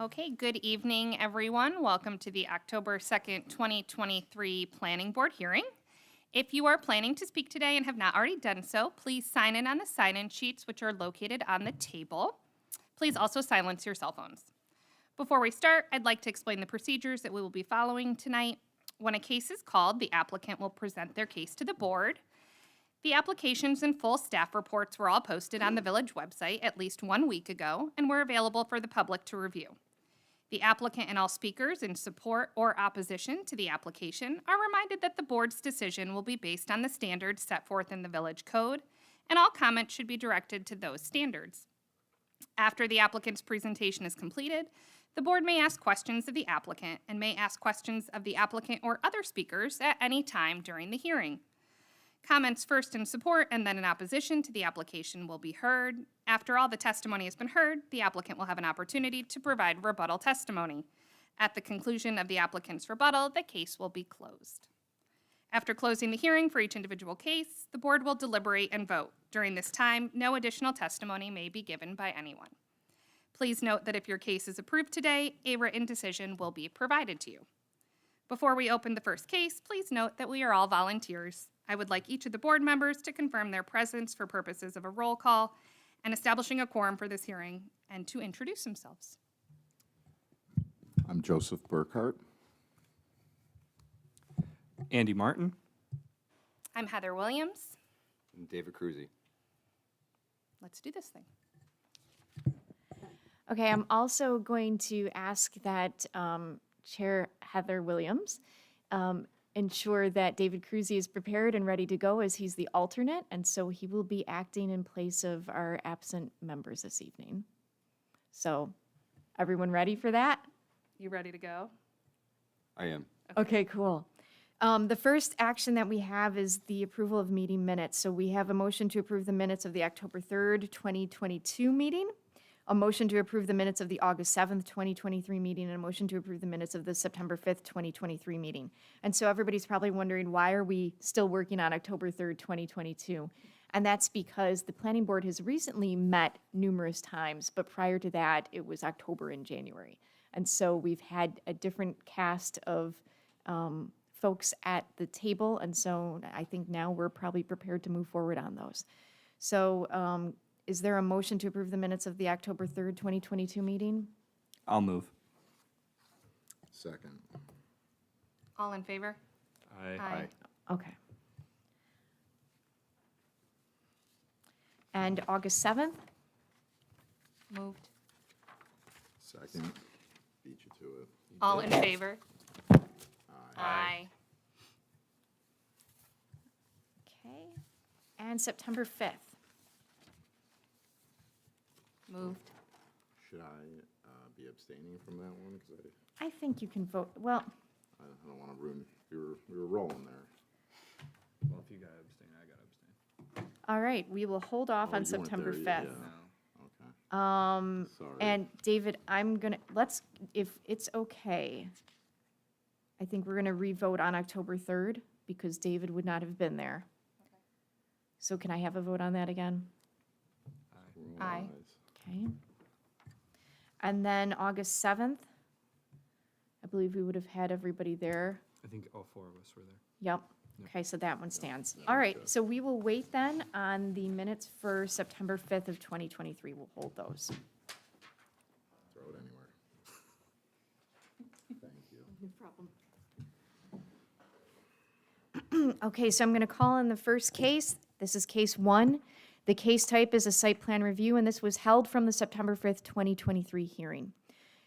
Okay, good evening, everyone. Welcome to the October 2nd, 2023 Planning Board hearing. If you are planning to speak today and have not already done so, please sign in on the sign-in sheets, which are located on the table. Please also silence your cell phones. Before we start, I'd like to explain the procedures that we will be following tonight. When a case is called, the applicant will present their case to the board. The applications and full staff reports were all posted on the village website at least 1 week ago and were available for the public to review. The applicant and all speakers in support or opposition to the application are reminded that the board's decision will be based on the standards set forth in the village code, and all comments should be directed to those standards. After the applicant's presentation is completed, the board may ask questions of the applicant and may ask questions of the applicant or other speakers at any time during the hearing. Comments first in support and then in opposition to the application will be heard. After all the testimony has been heard, the applicant will have an opportunity to provide rebuttal testimony. At the conclusion of the applicant's rebuttal, the case will be closed. After closing the hearing for each individual case, the board will deliberate and vote. During this time, no additional testimony may be given by anyone. Please note that if your case is approved today, a written decision will be provided to you. Before we open the first case, please note that we are all volunteers. I would like each of the board members to confirm their presence for purposes of a roll call and establishing a quorum for this hearing and to introduce themselves. I'm Joseph Burkhart. Andy Martin. I'm Heather Williams. And David Cruzy. Let's do this thing. Okay, I'm also going to ask that Chair Heather Williams ensure that David Cruzy is prepared and ready to go as he's the alternate, and so he will be acting in place of our absent members this evening. So, everyone ready for that? You ready to go? I am. Okay, cool. The first action that we have is the approval of meeting minutes. So we have a motion to approve the minutes of the October 3rd, 2022 meeting, a motion to approve the minutes of the August 7th, 2023 meeting, and a motion to approve the minutes of the September 5th, 2023 meeting. And so everybody's probably wondering, why are we still working on October 3rd, 2022? And that's because the planning board has recently met numerous times, but prior to that, it was October and January. And so we've had a different cast of folks at the table, and so I think now we're probably prepared to move forward on those. So is there a motion to approve the minutes of the October 3rd, 2022 meeting? I'll move. Second. All in favor? Aye. Okay. And August 7th? Moved. Second. Beat you to it. All in favor? Aye. Okay. And September 5th? Moved. Should I be abstaining from that one? Because I think you can vote, well, I don't want to ruin, we were rolling there. Well, if you gotta abstain, I gotta abstain. all right, we will hold off Oh, on you weren't September there 5th. yet, yeah. Okay. Sorry. And David, I'm gonna, if it's okay, I think we're gonna re-vote on October 3rd because David would not have been there. So can I have a vote on that again? Roll Aye. eyes. Okay. And then August 7th, I believe we would have had everybody there. I think all four of us were there. Yep. Okay, so that one stands. All right, so we will wait then on the minutes for September 5th of 2023. We'll hold those. Throw it anywhere. Thank you. No problem. Okay, so I'm going to call on the first case. This is case 1. The case type is a site plan review, and this was held from the September 5th, 2023 hearing.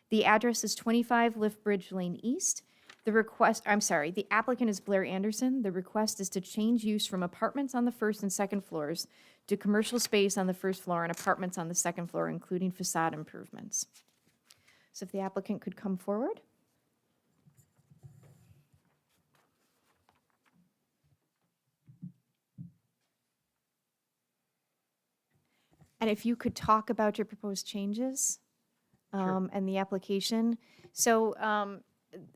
The address is 25 Liftbridge Lane East. The applicant is Blair Anderson. The request is to change use from apartments on the first and second floors to commercial space on the first floor and apartments on the second floor, including facade improvements. So if the applicant could come forward. And if you could talk about your proposed changes and the application. So,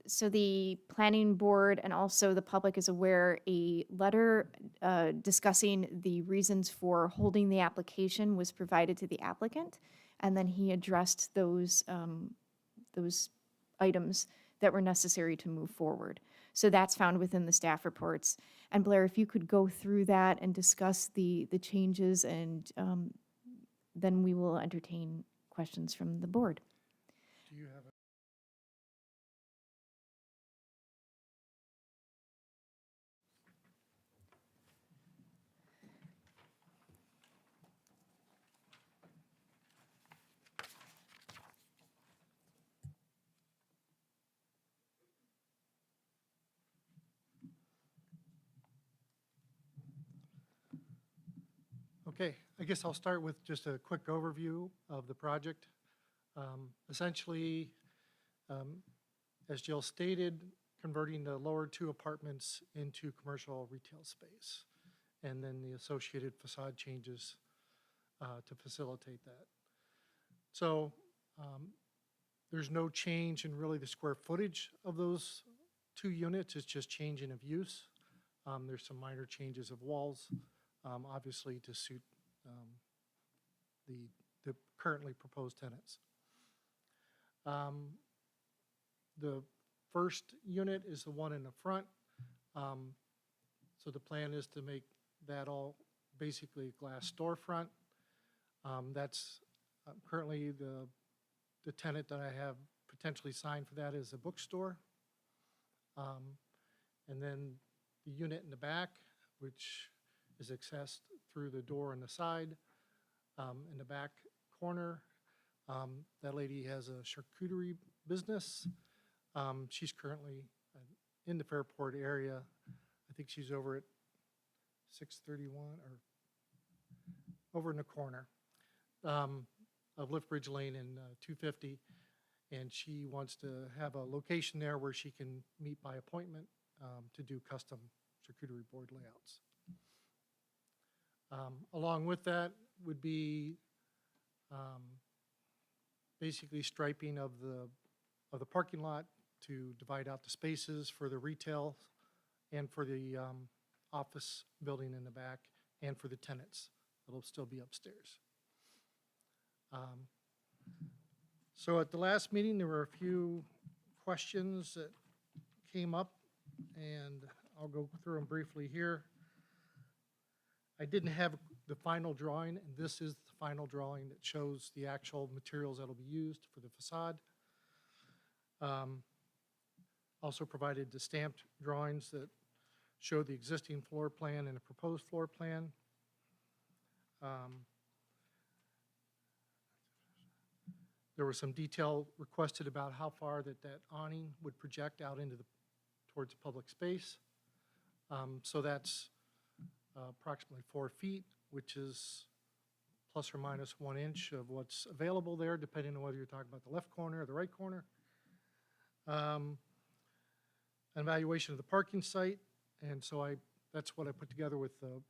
so the planning board and also the public is aware a letter discussing the reasons for holding the application was provided to the applicant, and then he addressed those those items that were necessary to move forward. So that's found within the staff reports. And Blair, if you could go through that and discuss the changes, and then we will entertain questions from the board. Do you have a? Okay, I guess I'll start with just a quick overview of the project. Essentially, as Jill stated, converting the lower two apartments into commercial retail space, and then the associated facade changes to facilitate that. So there's no change in really the square footage of those two units. It's just changing of use. There's some minor changes of walls, obviously to suit the currently proposed tenants. The first unit is the one in the front. So the plan is to make that all basically a glass storefront. That's currently the tenant that I have potentially signed for that is a bookstore. And then the unit in the back, which is accessed through the door on the side. In the back corner, that lady has a charcuterie business. She's currently in the Fairport area. I think she's over at 631 or over in the corner of Liftbridge Lane and 250. And she wants to have a location there where she can meet by appointment to do custom charcuterie board layouts. Along with that would be basically striping of the parking lot to divide out the spaces for the retail and for the office building in the back and for the tenants. It'll still be upstairs. So at the last meeting, there were a few questions that came up, and I'll go through them briefly here. I didn't have the final drawing, and this is the final drawing that shows the actual materials that will be used for the facade. Also provided the stamped drawings that show the existing floor plan and the proposed floor plan. There was some detail requested about how far that awning would project out into towards public space. So that's approximately 4 feet, which is plus or minus 1 inch of what's available there, depending on whether you're talking about the left corner or the right corner. An evaluation of the parking site, and so that's what I put together with the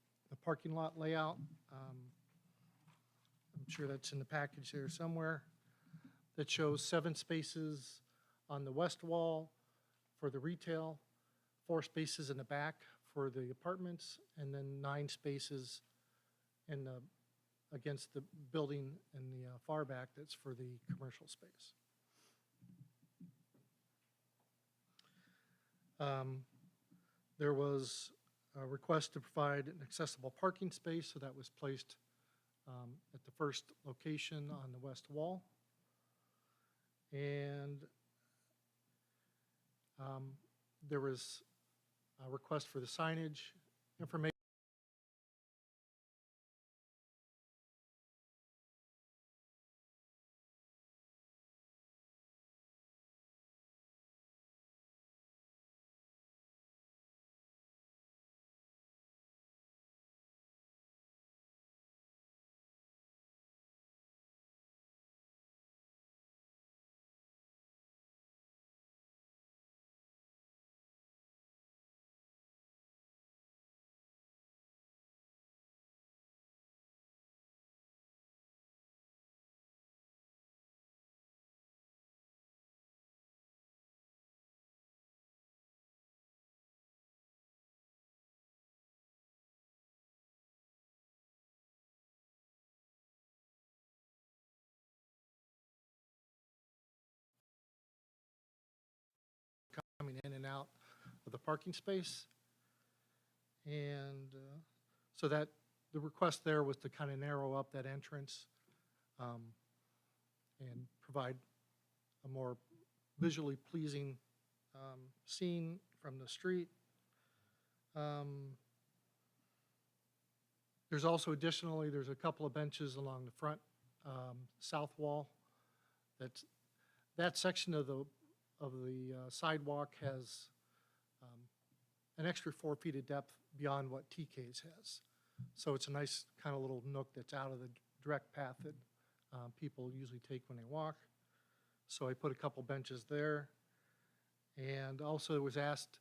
parking lot layout. I'm sure that's in the package there somewhere. That shows 7 spaces on the west wall for the retail, 4 spaces in the back for the apartments, and then 9 spaces in against the building in the far back that's for the commercial space. There was a request to provide an accessible parking space, so that was placed at the first location on the west wall. And there was a request for the signage information. coming in and out of the parking space. And so that the request there was to kind of narrow up that entrance and provide a more visually pleasing scene from the street. There's also additionally, there's a couple of benches along the front south wall. That section of the sidewalk has an extra 4 feet of depth beyond what TK's has. So it's a nice kind of little nook that's out of the direct path that people usually take when they walk. So I put a couple benches there. And also it was asked,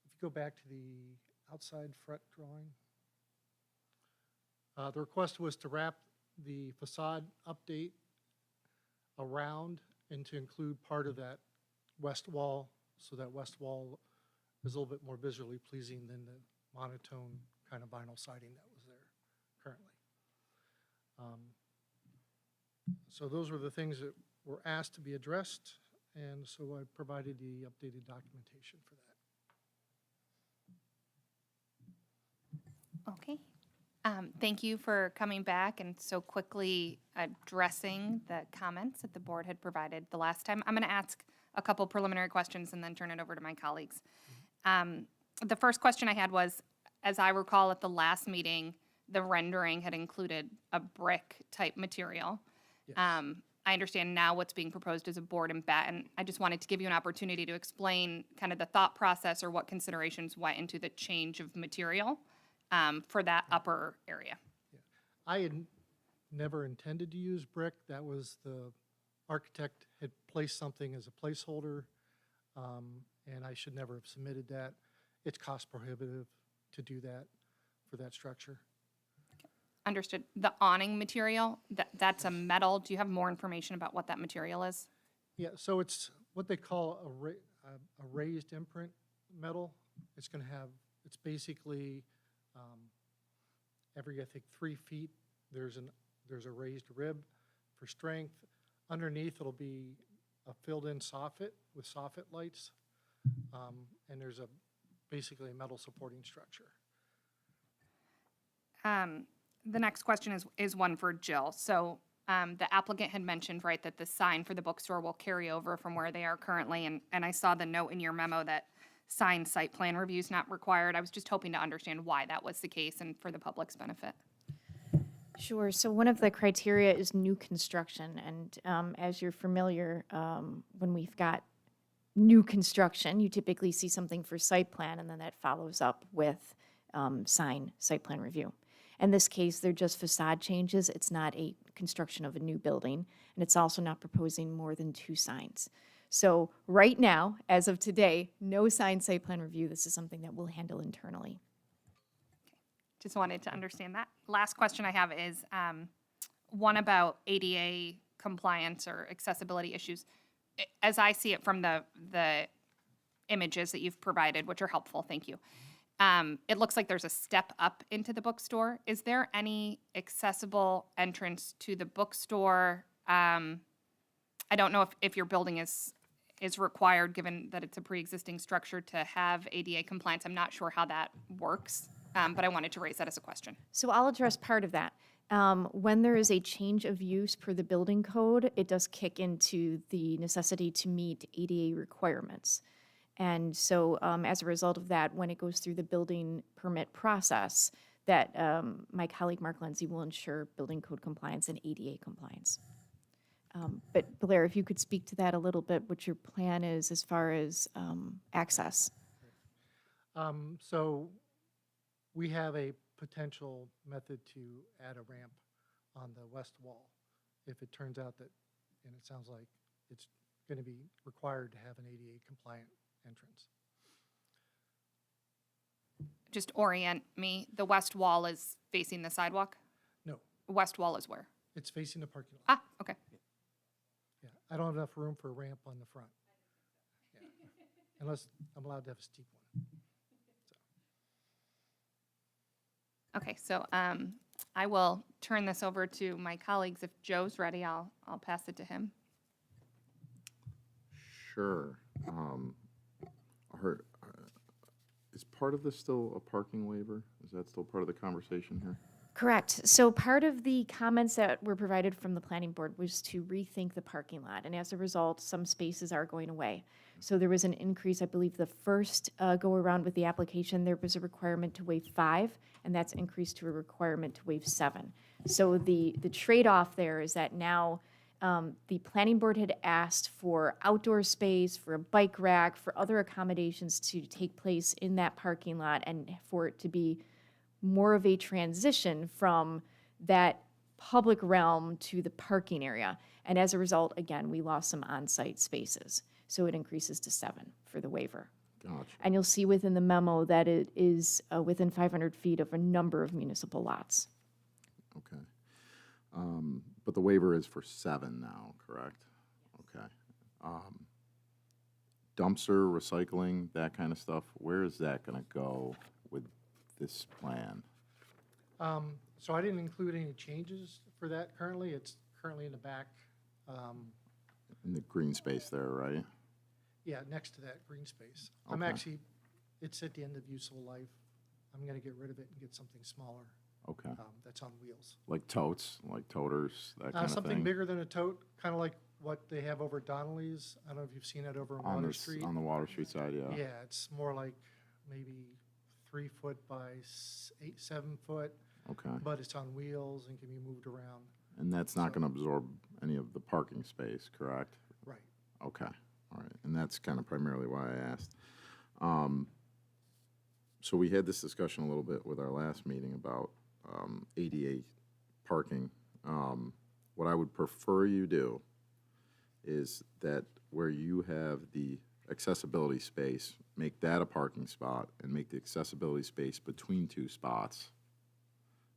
if you go back to the outside front drawing, the request was to wrap the facade update around and to include part of that west wall, so that west wall is a little bit more visually pleasing than the monotone kind of vinyl siding that was there currently. So those were the things that were asked to be addressed, and so I provided the updated documentation for that. Okay. Thank you for coming back and so quickly addressing the comments that the board had provided the last time. I'm going to ask a couple preliminary questions and then turn it over to my colleagues. The first question I had was, as I recall at the last meeting, the rendering had included a brick-type material. Yes. I understand now what's being proposed is a board and batten. I just wanted to give you an opportunity to explain kind of the thought process or what considerations went into the change of material for that upper area. I had never intended to use brick. That was the architect had placed something as a placeholder, and I should never have submitted that. It's cost prohibitive to do that for that structure. Understood. The awning material, that's a metal. Do you have more information about what that material is? Yeah, so it's what they call a raised imprint metal. It's going to have, it's basically every, I think, 3 feet, there's a raised rib for strength. Underneath, it'll be a filled-in soffit with soffit lights, and there's basically a metal supporting structure. The next question is one for Jill. So the applicant had mentioned, right, that the sign for the bookstore will carry over from where they are currently, and I saw the note in your memo that sign site plan review is not required. I was just hoping to understand why that was the case and for the public's benefit. Sure. So one of the criteria is new construction. And as you're familiar, when we've got new construction, you typically see something for site plan, and then that follows up with site plan review. In this case, they're just facade changes. It's not a construction of a new building, and it's also not proposing more than 2 signs. So right now, as of today, no sign site plan review. This is something that we'll handle internally. Just wanted to understand that. Last question I have is one about ADA compliance or accessibility issues. As I see it from the images that you've provided, which are helpful, thank you. It looks like there's a step up into the bookstore. Is there any accessible entrance to the bookstore? I don't know if your building is required, given that it's a pre-existing structure, to have ADA compliance. I'm not sure how that works, but I wanted to raise that as a question. So I'll address part of that. When there is a change of use per the building code, it does kick into the necessity to meet ADA requirements. And so as a result of that, when it goes through the building permit process, that my colleague Mark Lindsay will ensure building code compliance and ADA compliance. But Blair, if you could speak to that a little bit, what your plan is as far as access. So we have a potential method to add a ramp on the west wall if it turns out that, and it sounds like it's going to be required to have an ADA compliant entrance. Just orient me. The west wall is facing the sidewalk? No, West wall is where? it's facing the parking lot. Ah, okay. Yeah, I don't have enough room for a ramp on the front. Yeah. Unless I'm allowed to have a steep one. Okay, so I will turn this over to my colleagues. If Joe's ready, I'll pass it to him. Sure. Is part of this still a parking waiver? Is that still part of the conversation here? Correct. So part of the comments that were provided from the planning board was to rethink the parking lot, and as a result, some spaces are going away. So there was an increase, I believe, the first go-around with the application, there was a requirement to waive 5, and that's increased to a requirement to waive 7. So the trade-off there is that now the planning board had asked for outdoor space, for a bike rack, for other accommodations to take place in that parking lot, and for it to be more of a transition from that public realm to the parking area. And as a result, again, we lost some on-site spaces. So it increases to 7 for the waiver. Gotcha. And you'll see within the memo that it is within 500 feet of a number of municipal lots. Okay. But the waiver is for 7 now, correct? Okay. Dumpster, recycling, that kind of stuff, where is that gonna go with this plan? So I didn't include any changes for that currently. It's currently in the back, In the green space there, right? yeah, next to that green space. I'm Okay. actually, it's at the end of useful life. I'm gonna get rid of it and get something smaller, Okay. that's on wheels. Like totes, like toters, that kind of thing? Something bigger than a tote, kind of like what they have over at Donnelly's. I don't know if you've seen it over on On Water this, Street. on the Water Street side, yeah. Yeah, it's more like maybe 3 foot by 8, 7 foot, Okay. but it's on wheels and can be moved around. And that's not gonna absorb any of the parking space, correct? Right. Okay, all right, and that's kind of primarily why I asked. So we had this discussion a little bit with our last meeting about ADA parking. What I would prefer you do is that where you have the accessibility space, make that a parking spot and make the accessibility space between 2 spots.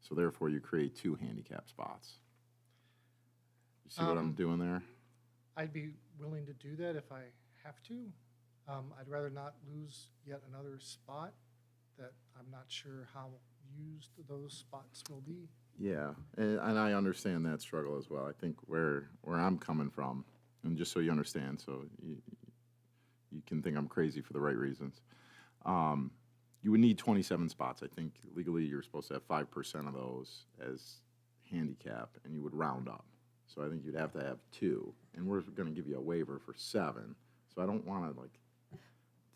So therefore, you create 2 handicap spots. You see what I'm doing there? I'd be willing to do that if I have to. I'd rather not lose yet another spot that I'm not sure how used those spots will be. Yeah, and I understand that struggle as well. I think where I'm coming from, and just so you understand, so you can think I'm crazy for the right reasons. You would need 27 spots. I think legally you're supposed to have 5% of those as handicap, and you would round up. So I think you'd have to have 2, and we're going to give you a waiver for 7. So I don't want to like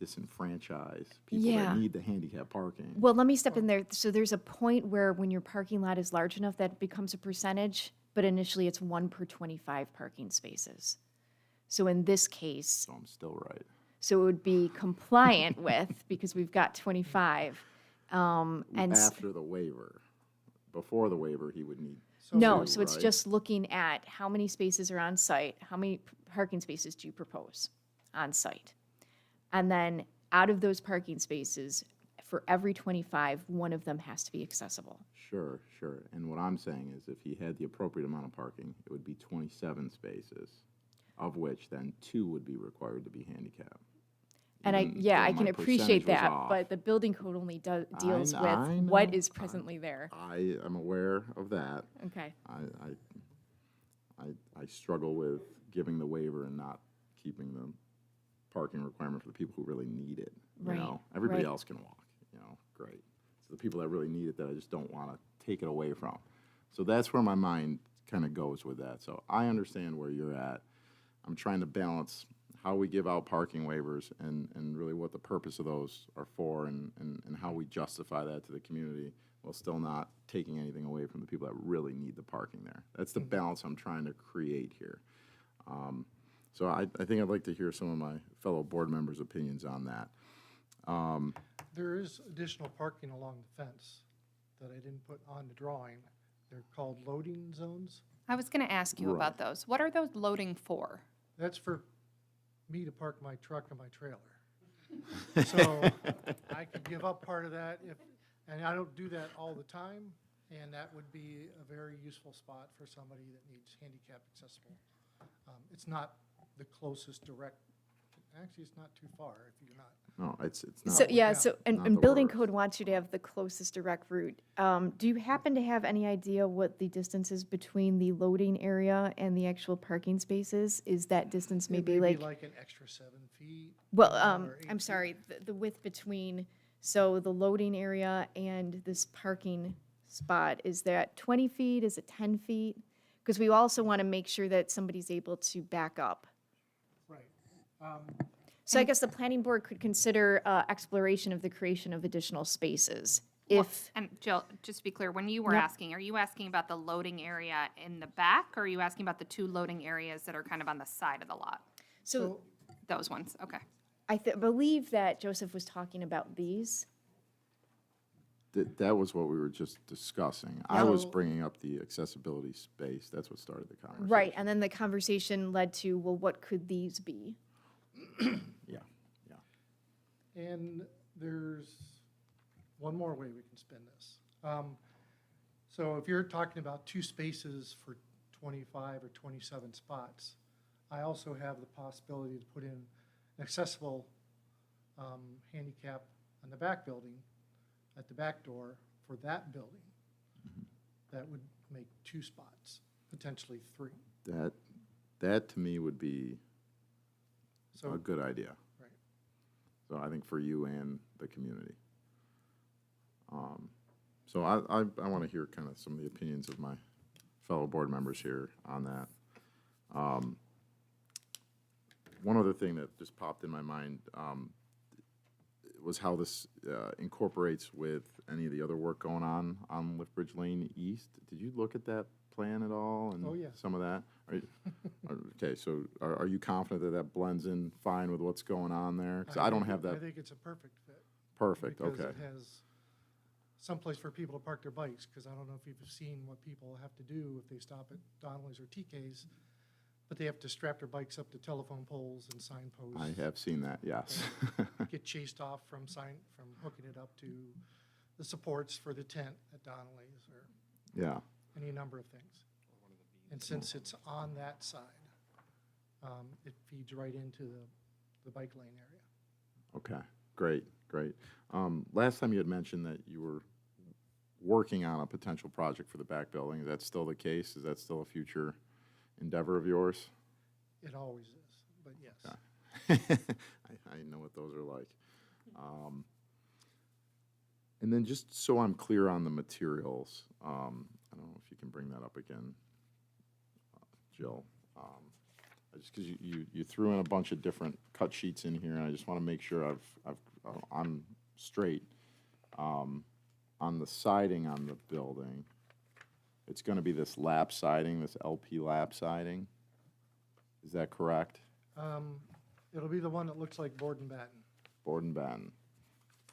disenfranchise people Yeah. that need the handicap parking. Well, let me step in there. So there's a point where when your parking lot is large enough that it becomes a percentage, but initially it's 1 per 25 parking spaces. So in this case, So I'm still right. so it would be compliant with, because we've got 25. And After the waiver. Before the waiver, he would need no, 2, so it's right? just looking at how many spaces are on site, how many parking spaces do you propose on site? And then out of those parking spaces, for every 25, 1 of them has to be accessible. Sure, sure. And what I'm saying is if he had the appropriate amount of parking, it would be 27 spaces, of which then 2 would be required to be handicapped. And I Even yeah, though I can my appreciate percentage was that, off. but the building code only deals I with what know, is presently there. I am aware of that. Okay. I struggle with giving the waiver and not keeping the parking requirement for the people who really need it. You Right, know, everybody right. else can walk, you know, great. So the people that really need it that I just don't want to take it away from. So that's where my mind kind of goes with that. So I understand where you're at. I'm trying to balance how we give out parking waivers and really what the purpose of those are for and how we justify that to the community while still not taking anything away from the people that really need the parking there. That's the balance I'm trying to create here. So I think I'd like to hear some of my fellow board members' opinions on that. There is additional parking along the fence that I didn't put on the drawing. They're called loading zones. I was going to ask you about those. What are those loading for? That's for me to park my truck and my trailer. So I could give up part of that and I don't do that all the time, and that would be a very useful spot for somebody that needs handicap accessible. It's not the closest direct Actually, it's not too far if you're not. No, it's not. So, like- yeah, Yeah, so, not and the building worst. code wants you to have the closest direct route. Do you happen to have any idea what the distance is between the loading area and the actual parking spaces? Is that distance It maybe may be like, like an extra 7 feet. well, or 8 I'm feet. sorry, the width between, so the loading area and this parking spot, is that 20 feet? Is it 10 feet? Because we also want to make sure that somebody's able to back up. Right. So I guess the planning board could consider exploration of the creation of additional spaces if, And Jill, just to be clear, when you were Yep. asking, are you asking about the loading area in the back, or are you asking about the two loading areas that are kind of on the side of the lot? so Those ones, okay. I believe that Joseph was talking about these. That was what we were just discussing. I was So- bringing up the accessibility space. That's what started the conversation. Right, and then the conversation led to, well, what could these be? Yeah, yeah. And there's one more way we can spin this. So if you're talking about 2 spaces for 25 or 27 spots, I also have the possibility to put in an accessible handicap on the back building, at the back door for that building. That would make 2 spots, potentially 3. That to me would be a So, good idea. right. So I think for you and the community. So I want to hear kind of some of the opinions of my fellow board members here on that. One other thing that just popped in my mind was how this incorporates with any of the other work going on Liftbridge Lane East. Did you look at that plan at all? And Oh, yeah. some of that? Okay, so are you confident that that blends in fine with what's going on there? Because I don't think have I that think it's a perfect fit. perfect, Because okay. it has someplace for people to park their bikes, because I don't know if you've seen what people have to do if they stop at Donnelly's or TK's, but they have to strap their bikes up to telephone poles and signposts. I have seen that, yes. Get chased off from hooking it up to the supports for the tent at Donnelly's, or Yeah, any number of things. And since it's on that side, it feeds right into the bike lane area. okay, great, great. Last time you had mentioned that you were working on a potential project for the back building. Is that still the case? Is that still a future endeavor of yours? It always is, but yes. Okay. I know what those are like. And then just so I'm clear on the materials, I don't know if you can bring that up again, Jill. Just because you threw in a bunch of different cut sheets in here, and I just want to make sure I'm straight. On the siding on the building, it's going to be this lap siding, this LP lap siding. Is that correct? It'll be the one that looks like board and batten. Board and batten.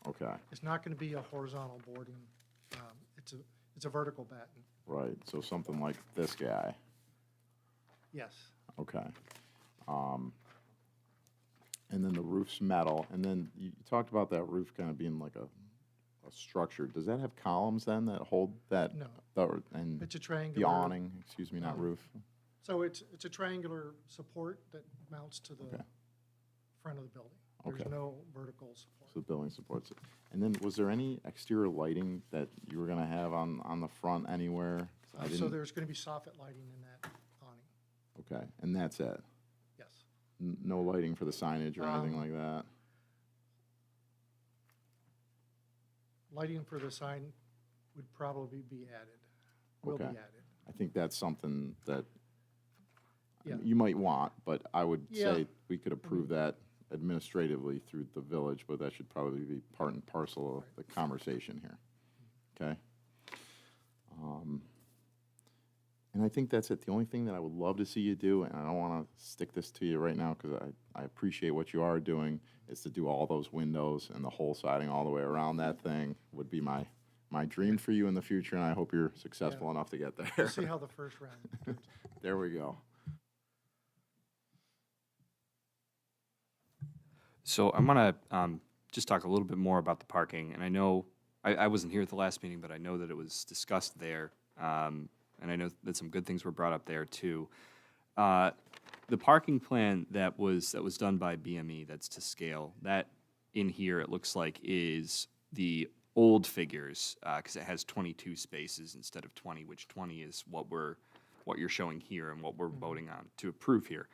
Okay, It's not going to be a horizontal boarding. It's a vertical batten. right. So something like this guy. Yes. Okay. And then the roof's metal. And then you talked about that roof kind of being like a structure. Does that have columns then that hold that? No. And It's a the triangular. awning, excuse me, not roof? So it's a triangular support that mounts to the Okay. front of the building. Okay. There's no vertical So support. the building supports it. And then was there any exterior lighting that you were gonna have on the front anywhere? 'Cause I So didn't- there's going to be soffit lighting in that awning. Okay, and that's it? Yes. No lighting for the signage or anything Um, like that? Lighting for the sign would probably be added, will be Okay. added. I think that's something that Yeah. you might want, but I would Yeah. say we could approve that administratively through the village, but that should probably be part and parcel of the conversation here. Okay? And I think that's it. The only thing that I would love to see you do, and I don't want to stick this to you right now because I appreciate what you are doing, is to do all those windows and the whole siding all the way around that thing would be my dream for you in the future, and I hope you're successful enough to get there. We'll see how the first round turns out. There we go. So I'm gonna just talk a little bit more about the parking, and I know, I wasn't here at the last meeting, but I know that it was discussed there, and I know that some good things were brought up there too. the parking plan that was done by BME, that's to scale, that in here, it looks like is the old figures, because it has 22 spaces instead of 20, which 20 is what you're showing here and what we're voting on to approve here.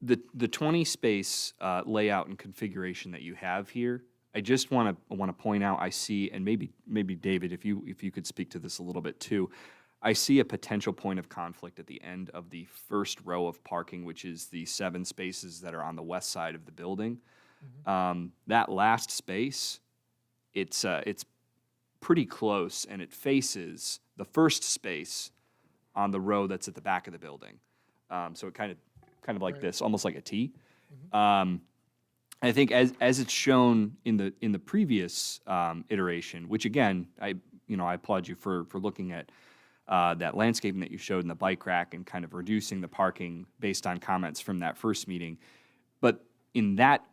The 20 space layout and configuration that you have here, I just want to point out, I see, and maybe David, if you could speak to this a little bit too, I see a potential point of conflict at the end of the first row of parking, which is the 7 spaces that are on the west side of the building. That last space, it's pretty close, and it faces the first space on the row that's at the back of the building. So it kind of like this, almost like a T. I think as it's shown in the previous iteration, which again, I applaud you for looking at that landscaping that you showed in the bike rack and kind of reducing the parking based on comments from that first meeting. But in that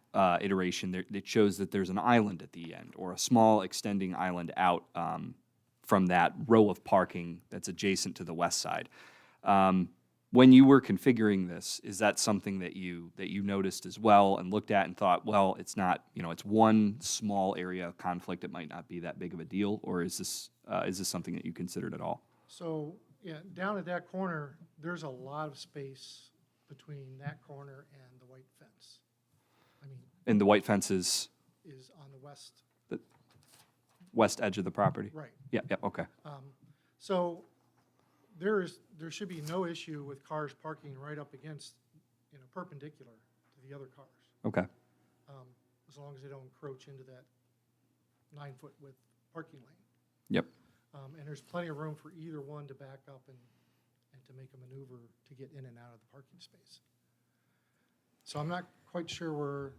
iteration, it shows that there's an island at the end, or a small extending island out from that row of parking that's adjacent to the west side. When you were configuring this, is that something that you noticed as well and looked at and thought, well, it's not, it's one small area of conflict, it might not be that big of a deal, or is this something that you considered at all? So, yeah, down at that corner, there's a lot of space between that corner and the white fence. I mean, And the white fence is is on the west, west edge of the property? right. Yeah, okay. So there should be no issue with cars parking right up against, perpendicular to the other cars, Okay. as long as they don't encroach into that 9-foot width parking lane. Yep. And there's plenty of room for either one to back up and to make a maneuver to get in and out of the parking space. So I'm not quite sure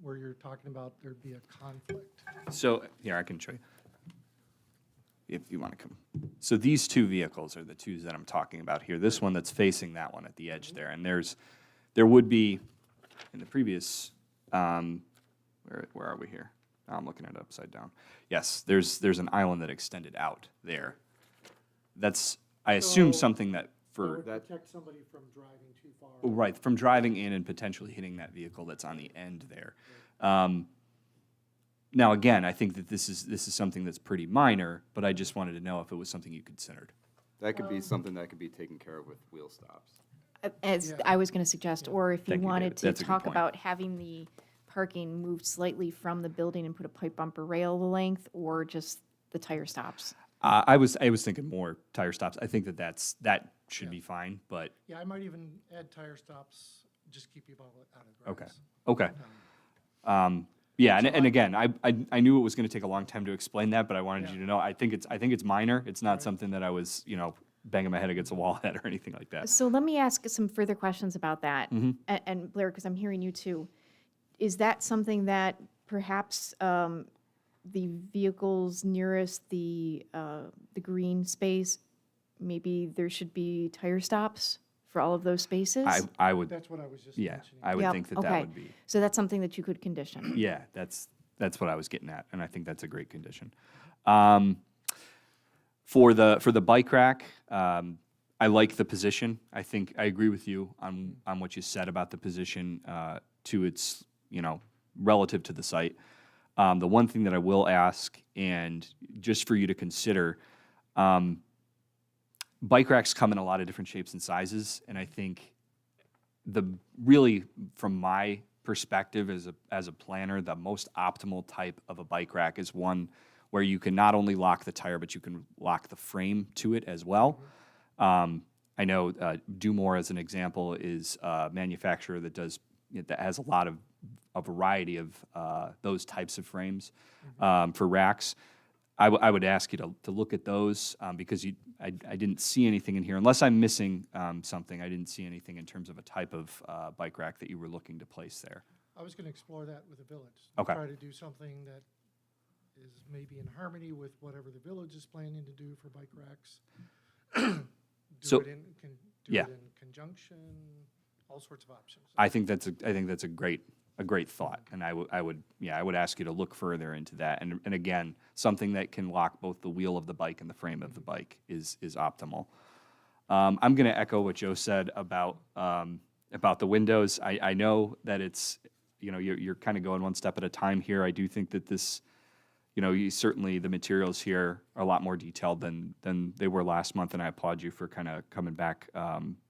where you're talking about there'd be a conflict. So, here, I can show you. If you want to come. So these two vehicles are the twos that I'm talking about here. This one that's facing that one at the edge there. And there would be, in the previous, where are we here? I'm looking at it upside down. Yes, there's an island that extended out there. That's, I assume, So- something that That for, would protect somebody from driving too far. right, from driving in and potentially hitting that vehicle that's on the end there. Now, again, I think that this is something that's pretty minor, but I just wanted to know if it was something you considered. That could be something that could be taken care of with wheel stops. As Yeah. I was going to suggest, or if you Thank you, wanted David. to That's a good talk point. about having the parking moved slightly from the building and put a pipe bumper rail length, or just the tire stops. I was thinking more tire stops. I think that should be fine, but, Yeah, I might even add tire stops, just keep people out of okay, grass. okay. Yeah, and again, I knew it was gonna take a long time to explain that, but I wanted you to know, I think it's minor. It's not something that I was, banging my head against a wall at or anything like that. So let me ask some further questions about that. Mm-hmm. And Blair, because I'm hearing you too. Is that something that perhaps the vehicles nearest the green space, maybe there should be tire stops for all of those spaces? I would, That's what I was just yeah, mentioning. I would Yep, think that okay. would be, So that's something that you could condition. yeah, that's what I was getting at, and I think that's a great condition. For the bike rack, I like the position. I think I agree with you on what you said about the position to its, relative to the site. The one thing that I will ask, and just for you to consider, bike racks come in a lot of different shapes and sizes, and I think really, from my perspective as a planner, the most optimal type of a bike rack is one where you can not only lock the tire, but you can lock the frame to it as well. I know Dumore, as an example, is a manufacturer that has a variety of those types of frames for racks. I would ask you to look at those because I didn't see anything in here. Unless I'm missing something, I didn't see anything in terms of a type of bike rack that you were looking to place there. I was gonna explore that with the village. Okay. Try to do something that is maybe in harmony with whatever the village is planning to do for bike racks. So- Do yeah. it in conjunction, all sorts of options. I think that's a great thought, and I would ask you to look further into that. And again, something that can lock both the wheel of the bike and the frame of the bike is optimal. I'm going to echo what Joe said about the windows. I know that it's, you know, you're kind of going one step at a time here. I do think that this, you know, certainly the materials here are a lot more detailed than they were last month, and I applaud you for kind of coming back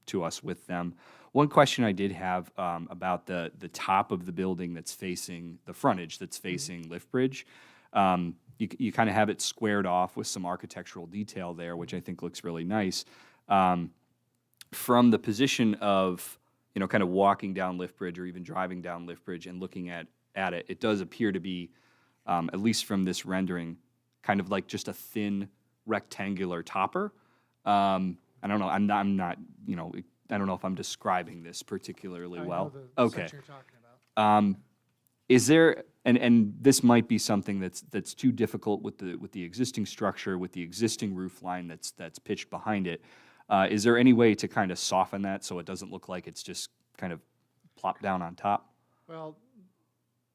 to us with them. One question I did have about the top of the building that's facing the frontage that's facing Lift Bridge. You kind of have it squared off with some architectural detail there, which I think looks really nice. From the position of, you know, kind of walking down Lift Bridge or even driving down Lift Bridge and looking at it, it does appear to be, at least from this rendering, kind of like just a thin rectangular topper. I don't know. I'm not. You know, I don't know if I'm describing this particularly I know well. the Okay. section you're talking about. Is there, and this might be something that's too difficult with the existing structure, with the existing roof line that's pitched behind it. Is there any way to kind of soften that so it doesn't look like it's just kind of plopped down on top? Well,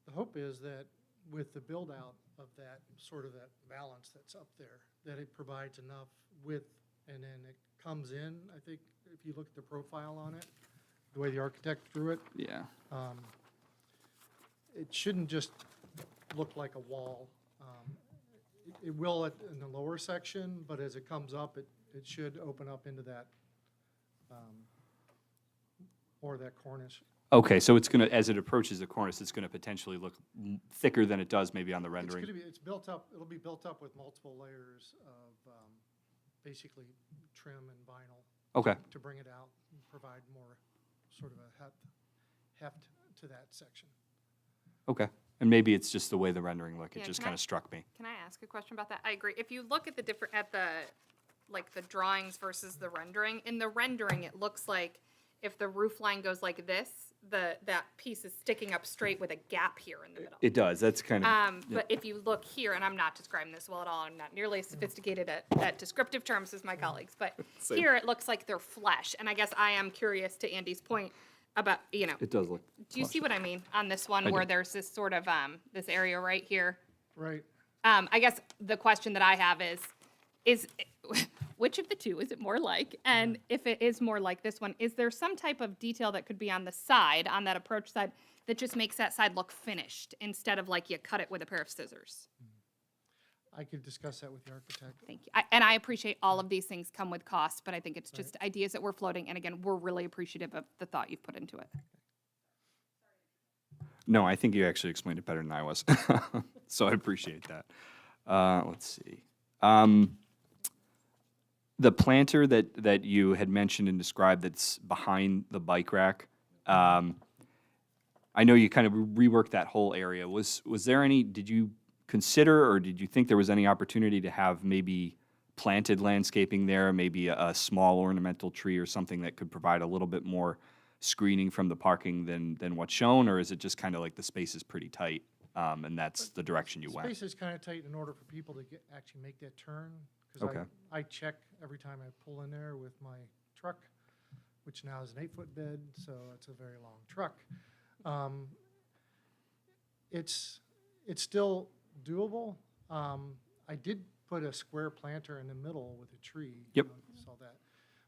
the hope is that with the build-out of that, sort of that balance that's up there, that it provides enough width, and then it comes in. I think if you look at the profile on it, the way the architect drew it, Yeah. it shouldn't just look like a wall. It will in the lower section, but as it comes up, it should open up into that, or that cornice. Okay, so it's gonna, as it approaches the cornice, it's gonna potentially look thicker than it does maybe on the rendering. It's built up, it'll be built up with multiple layers of basically trim and vinyl Okay, to bring it out and provide more sort of a heft to that section. okay. And maybe it's just the way the rendering look. It Yeah, just can kind I- of struck me. Can I ask a question about that? I agree. If you look at the drawings versus the rendering, in the rendering, it looks like if the roof line goes like this, that piece is sticking up straight with a gap here in the middle. It does. That's kind of. But if you look here, and I'm not describing this well at all, I'm not nearly as sophisticated at descriptive terms as my colleagues, but here it looks like they're flesh. And I guess I am curious to Andy's point about, you know, It does look. do you see what I mean on this one where there's this sort of, this area right here? Right. I guess the question that I have is which of the two is it more like? And if it is more like this one, is there some type of detail that could be on the side, on that approach side, that just makes that side look finished instead of like you cut it with a pair of scissors? I could discuss that with the architect. Thank you. And I appreciate all of these things come with costs, but I think it's just ideas that we're floating. And again, we're really appreciative of the thought you've put into it. No, I think you actually explained it better than I was. So I appreciate that. Let's see. The planter that you had mentioned and described that's behind the bike rack, I know you kind of reworked that whole area. Was there any, did you consider or did you think there was any opportunity to have maybe planted landscaping there, maybe a small ornamental tree or something that could provide a little bit more screening from the parking than what's shown, or is it just kind of like the space is pretty tight, and that's the direction you went? Space is kind of tight in order for people to actually make that turn. Because Okay. I check every time I pull in there with my truck, which now is an 8-foot bed, so it's a very long truck. It's still doable. I did put a square planter in the middle with a tree. Yep. You saw that.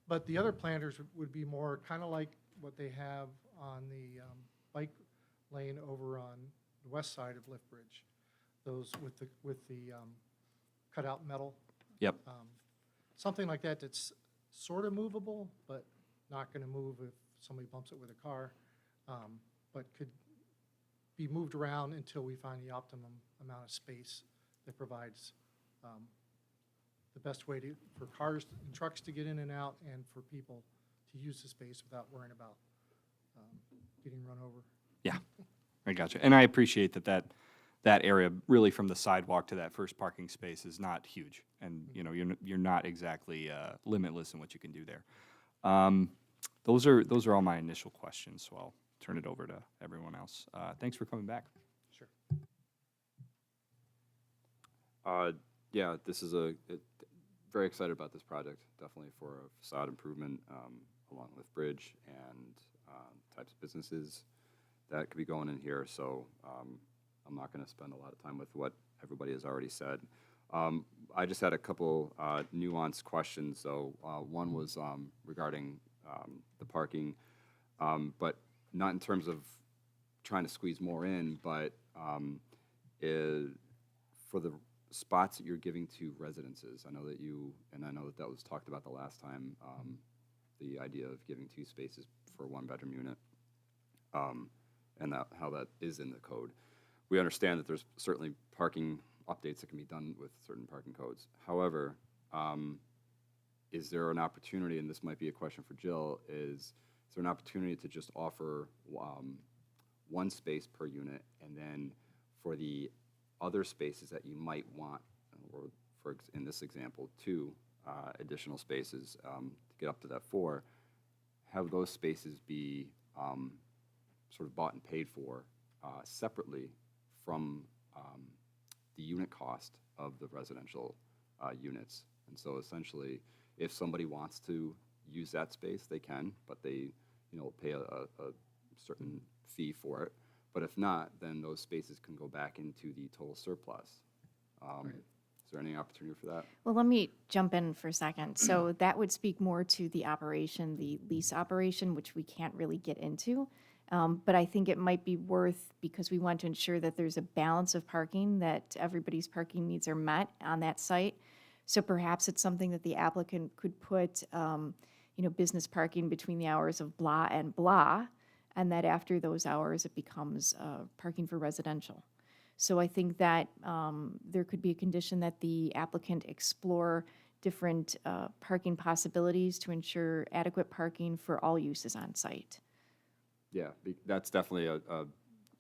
But the other planters would be more kind of like what they have on the bike lane over on the west side of Lift Bridge. Those with the cutout metal. Yep. Something like that that's sort of movable, but not going to move if somebody bumps it with a car, but could be moved around until we find the optimum amount of space that provides the best way for cars and trucks to get in and out, and for people to use the space without worrying about getting run over. Yeah, I gotcha. And I appreciate that area, really from the sidewalk to that first parking space, is not huge. And, you know, you're not exactly limitless in what you can do there. Those are all my initial questions, so I'll turn it over to everyone else. Thanks for coming back. Sure. Yeah, this is very excited about this project, definitely for a facade improvement along Lift Bridge and types of businesses that could be going in here. So I'm not going to spend a lot of time with what everybody has already said. I just had a couple nuanced questions. So one was regarding the parking, but not in terms of trying to squeeze more in, but for the spots that you're giving to residences. I know that I know that was talked about the last time, the idea of giving 2 spaces for a 1-bedroom unit, and how that is in the code. We understand that there's certainly parking updates that can be done with certain parking codes. However, is there an opportunity, and this might be a question for Jill, is there an opportunity to just offer 1 space per unit, and then for the other spaces that you might want, or in this example, 2 additional spaces to get up to that 4, have those spaces be sort of bought and paid for separately from the unit cost of the residential units. And so essentially, if somebody wants to use that space, they can, but they pay a certain fee for it. But if not, then those spaces can go back into the total surplus. Is there any opportunity for that? Well, let me jump in for a second. So that would speak more to the operation, the lease operation, which we can't really get into. But I think it might be worth, because we want to ensure that there's a balance of parking, that everybody's parking needs are met on that site. So perhaps it's something that the applicant could put, business parking between the hours of blah and blah, and that after those hours, it becomes parking for residential. So I think that there could be a condition that the applicant explore different parking possibilities to ensure adequate parking for all uses on site. Yeah, that's definitely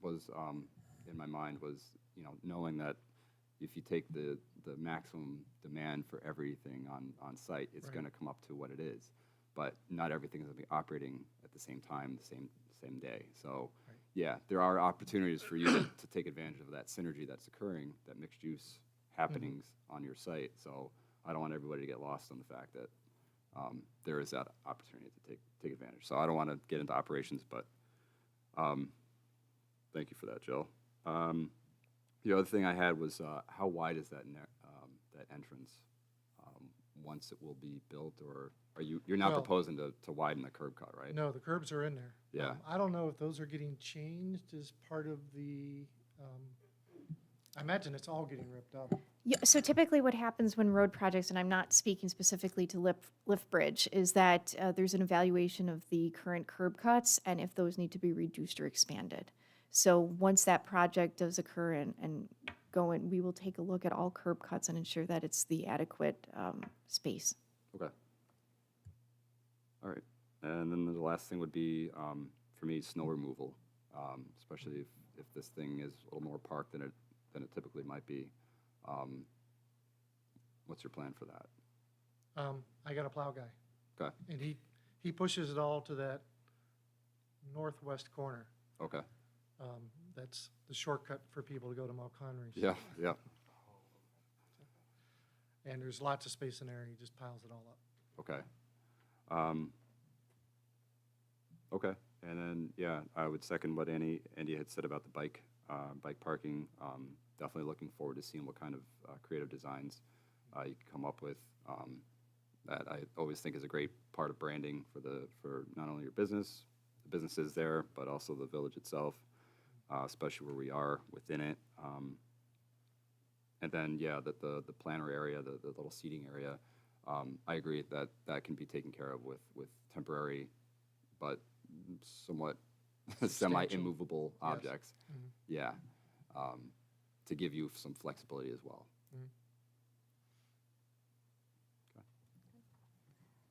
was in my mind was, knowing that if you take the maximum demand for everything on site, it's going to come up to what it is. But not everything is going to be operating at the same time, the same day. So, yeah, there are opportunities for you to take advantage of that synergy that's occurring, that mixed use happenings on your site. So I don't want everybody to get lost on the fact that there is that opportunity to take advantage. So I don't want to get into operations, but thank you for that, Jill. The other thing I had was how wide is that entrance once it will be built, or you're not Well, proposing to widen the curb cut, right? No, the curbs are in there. Yeah. I don't know if those are getting changed as part of the, I imagine it's all getting ripped up. Yeah, so typically what happens when road projects, and I'm not speaking specifically to Lift Bridge, is that there's an evaluation of the current curb cuts and if those need to be reduced or expanded. So once that project does occur and go in, we will take a look at all curb cuts and ensure that it's the adequate space. Okay. All right. And then the last thing would be, for me, snow removal, especially if this thing is a little more parked than it typically might be. What's your plan for that? I got a plow guy, Okay. and he pushes it all to that northwest corner. Okay. That's the shortcut for people to go to Mount Connery. Yeah, yeah. And there's lots of space in there, and he just piles it all up. Okay. Okay. And then, yeah, I would second what Andy had said about the bike parking. Definitely looking forward to seeing what kind of creative designs you can come up with. That I always think is a great part of branding for not only your business, the businesses there, but also the village itself, especially where we are within it. And then, yeah, the planter area, the little seating area, I agree that can be taken care of with temporary, but somewhat semi-immovable Yes. objects. Mhm. Yeah, to give you some flexibility as well.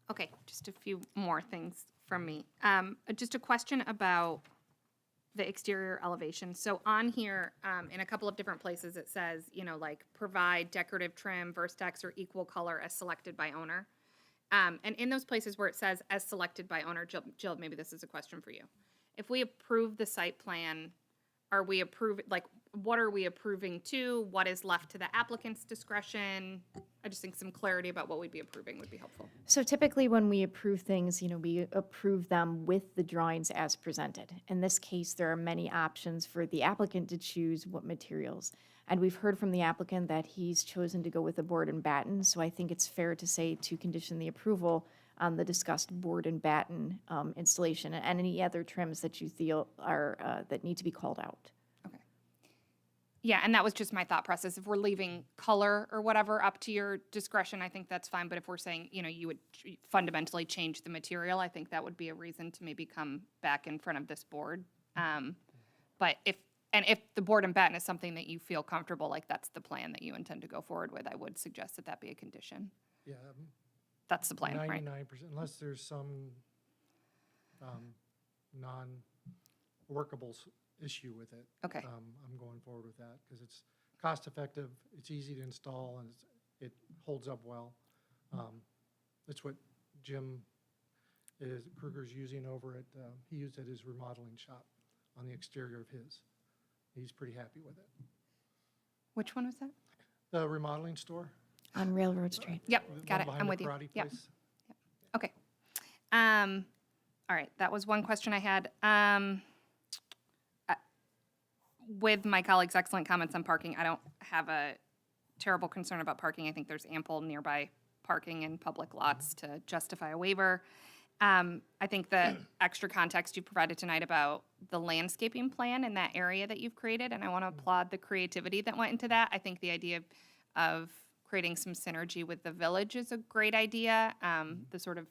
Okay, just a few more things from me. Just a question about the exterior elevation. So on here, in a couple of different places, it says, provide decorative trim, Vertex, or equal color as selected by owner. And in those places where it says as selected by owner, Jill, maybe this is a question for you. If we approve the site plan, are we what are we approving to? What is left to the applicant's discretion? I just think some clarity about what we'd be approving would be helpful. So typically when we approve things, we approve them with the drawings as presented. In this case, there are many options for the applicant to choose what materials. And we've heard from the applicant that he's chosen to go with a board and batten, so I think it's fair to say to condition the approval on the discussed board and batten installation and any other trims that you feel are, that need to be called out. Okay. Yeah, and that was just my thought process. If we're leaving color or whatever up to your discretion, I think that's fine. But if we're saying, you know, you would fundamentally change the material, I think that would be a reason to maybe come back in front of this board. But if the board and batten is something that you feel comfortable, like that's the plan that you intend to go forward with, I would suggest that that be a condition. Yeah, That's the plan, right? 99%, unless there's some non-workable issue with it. Okay. I'm going forward with that because it's cost-effective, it's easy to install, and it holds up well. That's what Jim Kruger's using over at, he used at his remodeling shop on the exterior of his. He's pretty happy with it. Which one was that? The remodeling store? On Railroad Street. Yep, the got one it. behind I'm the with you. karate Yep. place? Okay. All right, that was one question I had. With my colleagues' excellent comments on parking, I don't have a terrible concern about parking. I think there's ample nearby parking in public lots to justify a waiver. I think the extra context you provided tonight about the landscaping plan in that area that you've created, and I want to applaud the creativity that went into that. I think the idea of creating some synergy with the village is a great idea. The sort of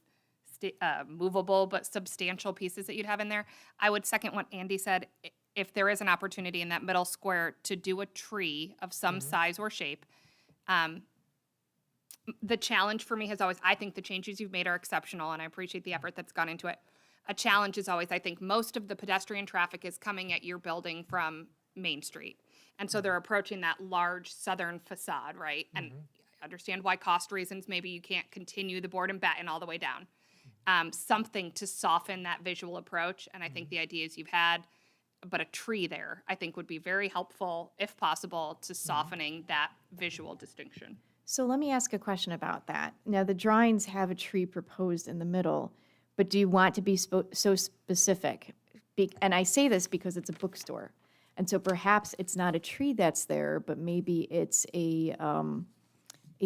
movable but substantial pieces that you'd have in there. I would second what Andy said. If there is an opportunity in that middle square to do a tree of some size or shape, the challenge for me has always, I think the changes you've made are exceptional, and I appreciate the effort that's gone into it. A challenge is always, I think most of the pedestrian traffic is coming at your building from Main Street. And so they're approaching that large southern facade, right? And I understand why cost reasons, maybe you can't continue the board and batten all the way down. Something to soften that visual approach, and I think the ideas you've had, but a tree there, I think would be very helpful, if possible, to softening that visual distinction. So let me ask a question about that. Now, the drawings have a tree proposed in the middle, but do you want to be so specific? And I say this because it's a bookstore. And so perhaps it's not a tree that's there, but maybe it's a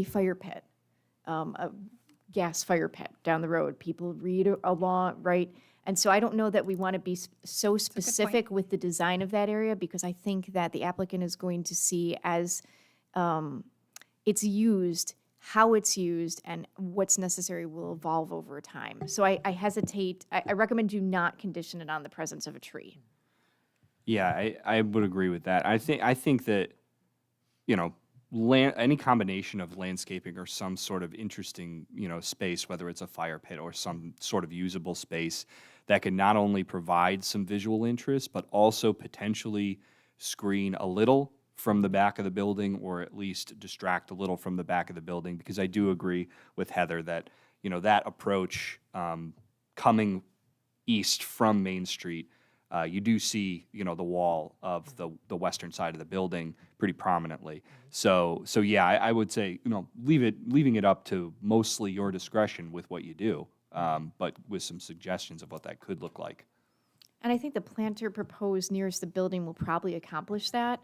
fire pit, a gas fire pit down the road. People read along, right? And so I don't know that we want to be so specific with the design of that area, because I think that the applicant is going to see as it's used, how it's used, and what's necessary will evolve over time. So I hesitate, I recommend you not condition it on the presence of a tree. Yeah, I would agree with that. I think that, you know, any combination of landscaping or some sort of interesting, you know, space, whether it's a fire pit or some sort of usable space that can not only provide some visual interest, but also potentially screen a little from the back of the building, or at least distract a little from the back of the building, because I do agree with Heather that, you know, that approach coming east from Main Street, you do see, you know, the wall of the western side of the building pretty prominently. So yeah, I would say, you know, leaving it up to mostly your discretion with what you do, but with some suggestions of what that could look like. And I think the planter proposed nearest the building will probably accomplish that.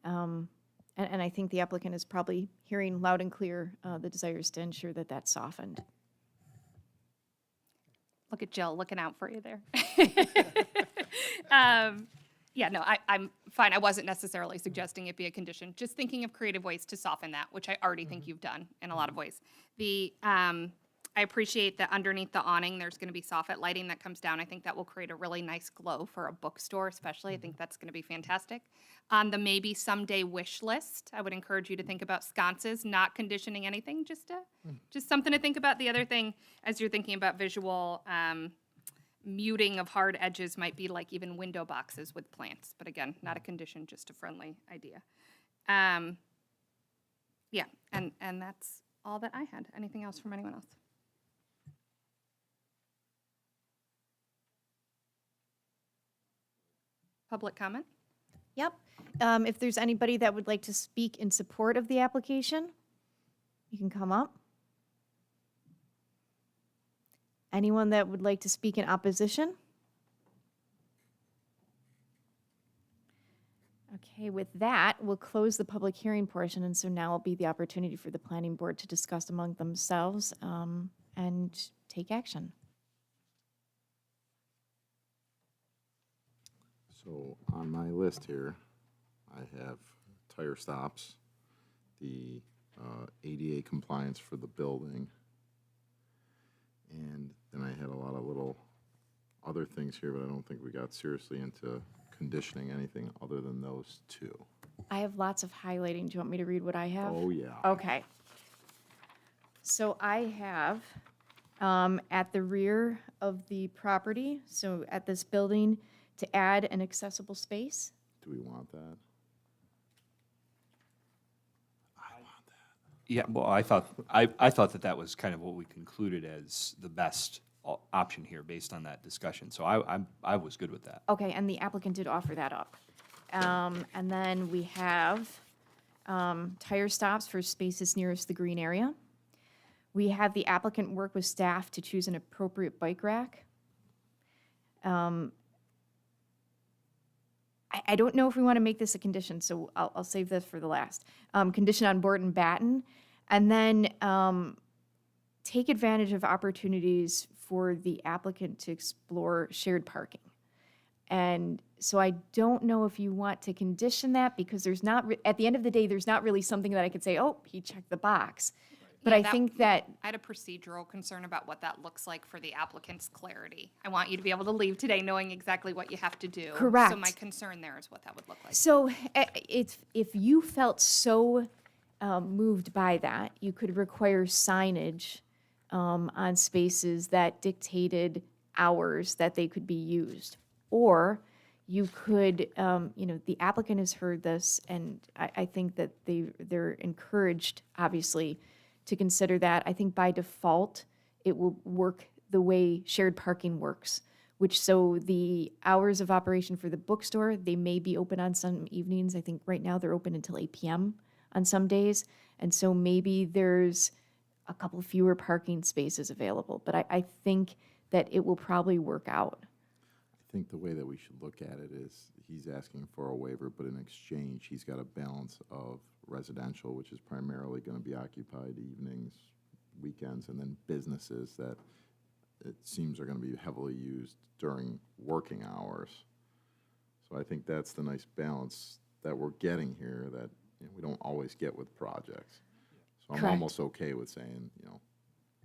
And I think the applicant is probably hearing loud and clear the desires to ensure that that's softened. Look at Jill looking out for you there. Yeah, no, I'm fine. I wasn't necessarily suggesting it be a condition, just thinking of creative ways to soften that, which I already think you've done in a lot of ways. I appreciate that underneath the awning, there's going to be soffit lighting that comes down. I think that will create a really nice glow for a bookstore especially. I think that's going to be fantastic. On the maybe someday wish list, I would encourage you to think about sconces, not conditioning anything, just something to think about. The other thing, as you're thinking about visual muting of hard edges, might be like even window boxes with plants. But again, not a condition, just a friendly idea. Yeah, and that's all that I had. Anything else from anyone else? Public comment? Yep. If there's anybody that would like to speak in support of the application, you can come up. Anyone that would like to speak in opposition? Okay, with that, we'll close the public hearing portion, and so now will be the opportunity for the planning board to discuss among themselves and take action. So on my list here, I have tire stops, the ADA compliance for the building, and then I had a lot of little other things here, but I don't think we got seriously into conditioning anything other than those two. I have lots of highlighting. Do you want me to read what I have? Oh, yeah. Okay. So I have, at the rear of the property, so at this building, to add an accessible space. Do we want that? Yeah, well, I thought that was kind of what we concluded as the best option here based on that discussion. So I was good with that. Okay, and the applicant did offer that up. And then we have tire stops for spaces nearest the green area. We have the applicant work with staff to choose an appropriate bike rack. I don't know if we want to make this a condition, so I'll save this for the last. Condition on board and batten, and then take advantage of opportunities for the applicant to explore shared parking. And so I don't know if you want to condition that, because there's not, at the end of the day, there's not really something that I could say, oh, he checked the box. But Yeah, I think that, I had a procedural concern about what that looks like for the applicant's clarity. I want you to be able to leave today knowing exactly what you have to do. So Correct. my concern there is what that would look like. so if you felt so moved by that, you could require signage on spaces that dictated hours that they could be used. Or you could, the applicant has heard this, and I think that they're encouraged, obviously, to consider that. I think by default, it will work the way shared parking works, which so the hours of operation for the bookstore, they may be open on some evenings. I think right now they're open until 8 p.m. on some days. And so maybe there's a couple fewer parking spaces available. But I think that it will probably work out. I think the way that we should look at it is he's asking for a waiver, but in exchange, he's got a balance of residential, which is primarily going to be occupied evenings, weekends, and then businesses that it seems are going to be heavily used during working hours. So I think that's the nice balance that we're getting here that we don't always get with projects. So I'm Correct. almost okay with saying,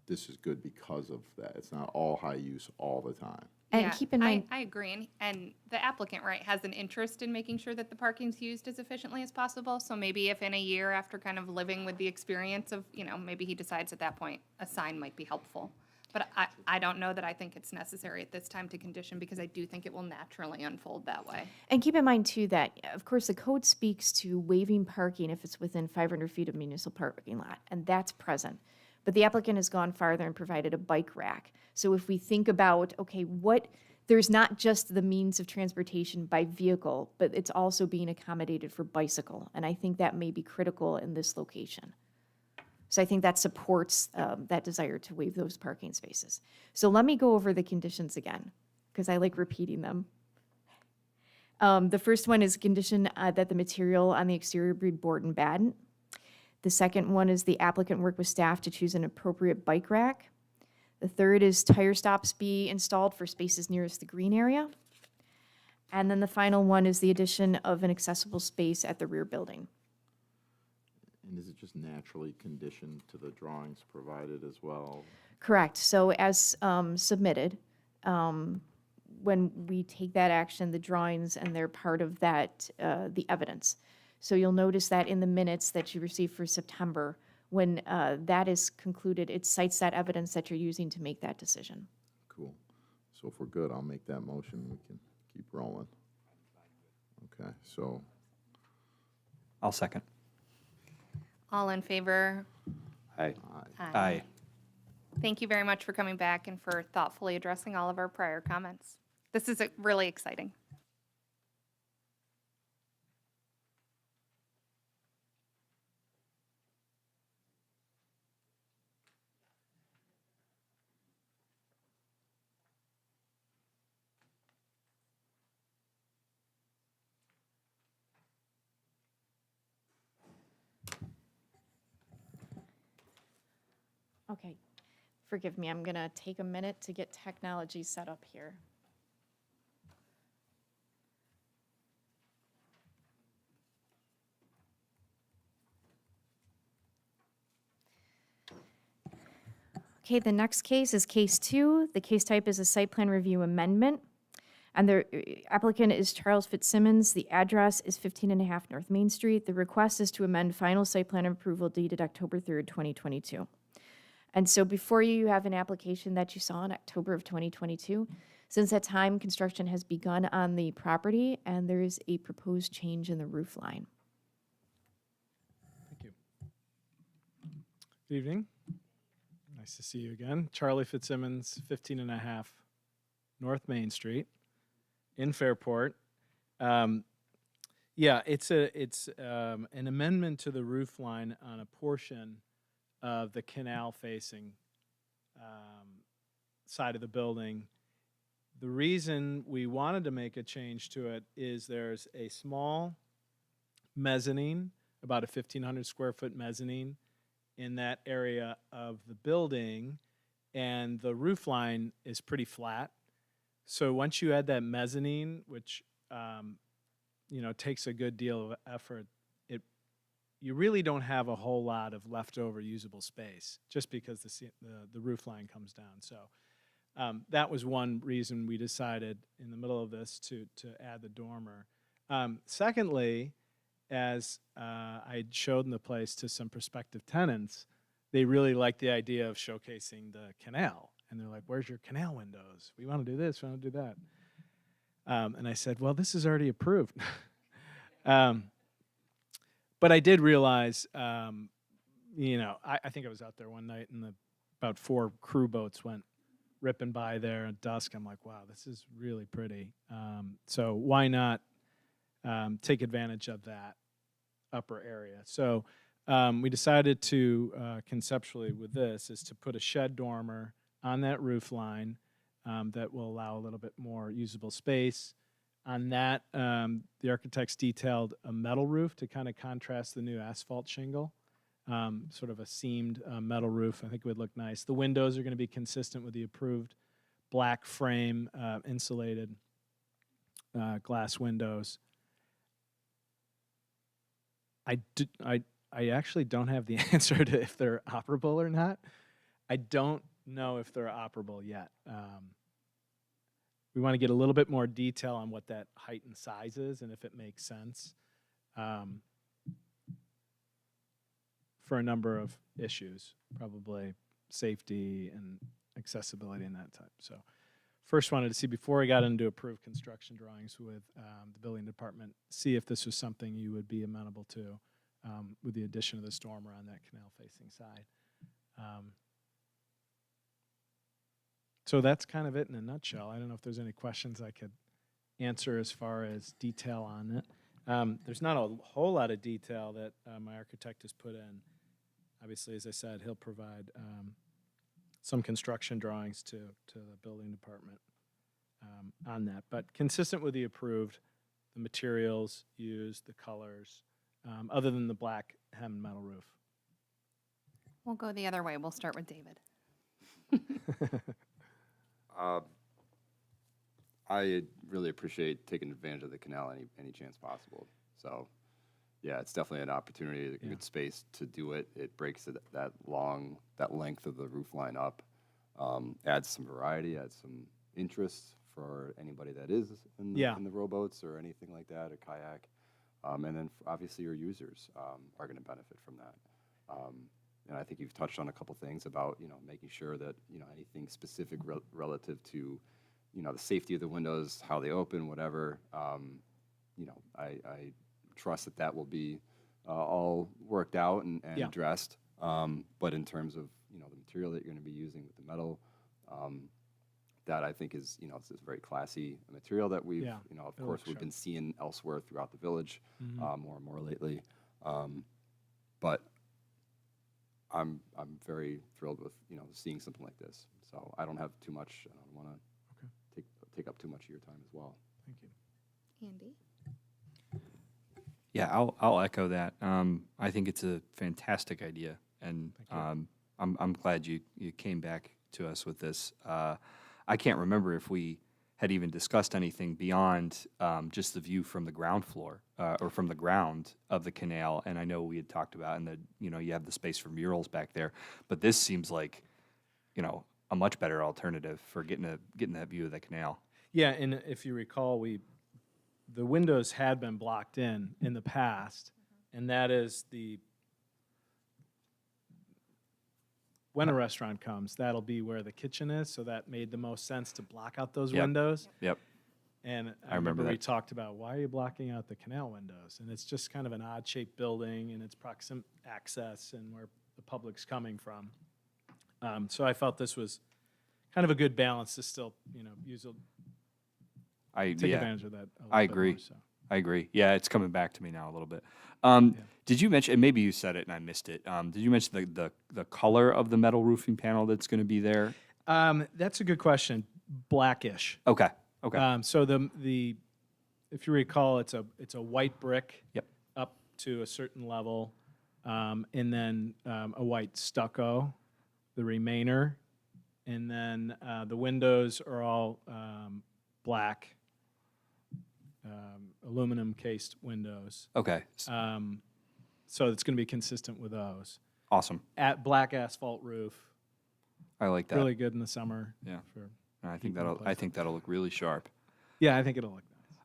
this is good because of that. It's not all high use all the time. And Yeah, keep in mind, I agree, and the applicant, right, has an interest in making sure that the parking's used as efficiently as possible. So maybe if in a year after kind of living with the experience of, maybe he decides at that point a sign might be helpful. But I don't know that I think it's necessary at this time to condition, because I do think it will naturally unfold that way. and keep in mind too that, of course, the code speaks to waiving parking if it's within 500 feet of municipal parking lot, and that's present. But the applicant has gone farther and provided a bike rack. So if we think about, okay, there's not just the means of transportation by vehicle, but it's also being accommodated for bicycle. And I think that may be critical in this location. So I think that supports that desire to waive those parking spaces. So let me go over the conditions again, because I like repeating them. The first one is condition that the material on the exterior be board and batten. The second one is the applicant work with staff to choose an appropriate bike rack. The third is tire stops be installed for spaces nearest the green area. And then the final one is the addition of an accessible space at the rear building. And is it just naturally conditioned to the drawings provided as well? Correct. So as submitted, when we take that action, the drawings, and they're part of that, the evidence. So you'll notice that in the minutes that you received for September, when that is concluded, it cites that evidence that you're using to make that decision. Cool. So if we're good, I'll make that motion. We can keep rolling. Okay, so I'll second. All in favor? Aye. Aye. Thank you very much for coming back and for thoughtfully addressing all of our prior comments. This is really exciting. Okay, forgive me, I'm gonna take a minute to get technology set up here. Okay, the next case is case 2. The case type is a site plan review amendment. And the applicant is Charles Fitzsimmons. The address is 15.5 North Main Street. The request is to amend final site plan approval dated October 3rd, 2022. And so before you, you have an application that you saw in October of 2022. Since that time, construction has begun on the property, and there is a proposed change in the roof line. Thank you. Good evening. Nice to see you again. Charlie Fitzsimmons, 15.5 North Main Street in Fairport. Yeah, it's an amendment to the roof line on a portion of the canal-facing side of the building. The reason we wanted to make a change to it is there's a small mezzanine, about a 1,500 square foot mezzanine in that area of the building, and the roof line is pretty flat. So once you add that mezzanine, which takes a good deal of effort, you really don't have a whole lot of leftover usable space just because the roof line comes down. So that was one reason we decided in the middle of this to add the dormer. Secondly, as I showed in the place to some prospective tenants, they really liked the idea of showcasing the canal. And they're like, where's your canal windows? We want to do this, we want to do that. And I said, well, this is already approved. But I did realize, I think I was out there one night and about 4 crew boats went ripping by there at dusk. I'm like, wow, this is really pretty. So why not take advantage of that upper area? So we decided to conceptually with this is to put a shed dormer on that roof line that will allow a little bit more usable space. On that, the architects detailed a metal roof to kind of contrast the new asphalt shingle, sort of a seamed metal roof. I think it would look nice. The windows are going to be consistent with the approved black frame insulated glass windows. I actually don't have the answer to if they're operable or not. I don't know if they're operable yet. We want to get a little bit more detail on what that height and size is and if it makes sense for a number of issues, probably safety and accessibility and that type. So first wanted to see, before I got into approved construction drawings with the building department, see if this was something you would be amenable to with the addition of the dormer on that canal-facing side. So that's kind of it in a nutshell. I don't know if there's any questions I could answer as far as detail on it. There's not a whole lot of detail that my architect has put in. Obviously, as I said, he'll provide some construction drawings to the building department on that. But consistent with the approved, the materials used, the colors, other than the black hem metal roof. We'll go the other way. We'll start with David. I really appreciate taking advantage of the canal any chance possible. So, yeah, it's definitely an opportunity, a good space to do it. It breaks that length of the roof line up, adds some variety, adds some interest for anybody that is in the rowboats or anything like that, or kayak. And then obviously your users are going to benefit from that. And I think you've touched on a couple things about, making sure that, anything specific relative to, the safety of the windows, how they open, whatever, I trust that will be all worked out and addressed. But in terms of, the material that you're going to be using with the metal, that I think is, it's a very classy material that we've, of course, we've been seeing elsewhere throughout the village more and more lately. But I'm very thrilled with, seeing something like this. So I don't have too much. I don't want to take up too much of your time as well. Thank you. Andy? Yeah, I'll echo that. I think it's a fantastic idea, and I'm glad you came back to us with this. I can't remember if we had even discussed anything beyond just the view from the ground floor or from the ground of the canal. And I know we had talked about, and that you have the space for murals back there, but this seems like a much better alternative for getting that view of the canal. Yeah, and if you recall, the windows had been blocked in the past, and that is when a restaurant comes, that'll be where the kitchen is, so that made the most sense to block out those Yep. windows. Yep. And I remember we that. talked about, why are you blocking out the canal windows? And it's just kind of an odd-shaped building, and it's proximate access and where the public's coming from. So I felt this was kind of a good balance to still, take advantage of that a little I bit agree. more, so. I agree. Yeah, it's coming back to me now a little bit. Did you mention, and maybe you said it and I missed it, did you mention the color of the metal roofing panel that's going to be there? That's a good question. Blackish. Okay, okay. So if you recall, it's a white brick. Yep. Up to a certain level, and then a white stucco, the remainder, and then the windows are all black, aluminum cased windows. Okay, So it's going to be consistent with those. awesome. At black asphalt roof, I like that. really good in the summer. Yeah. For, I think keeping it I think that'll look really sharp. yeah, I think it'll look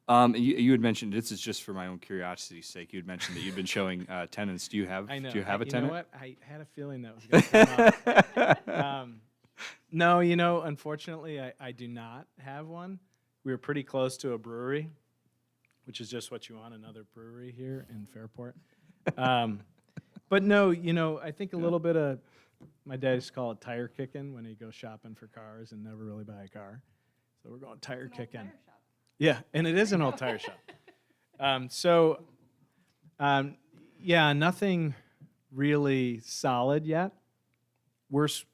nice. You had mentioned, this is just for my own curiosity's sake, you had mentioned that you've been showing tenants. Do you have I know. Do you have a You tenant? know what? I had a feeling that was going to come up. No, unfortunately, I do not have one. We were pretty close to a brewery, which is just what you want, another brewery here in Fairport. But no, I think a little bit of, my dad used to call it tire kicking when he goes shopping for cars and never really buy a car. So we're going tire kicking. Yeah, and it is an old tire shop. Yeah, nothing really solid yet. Worst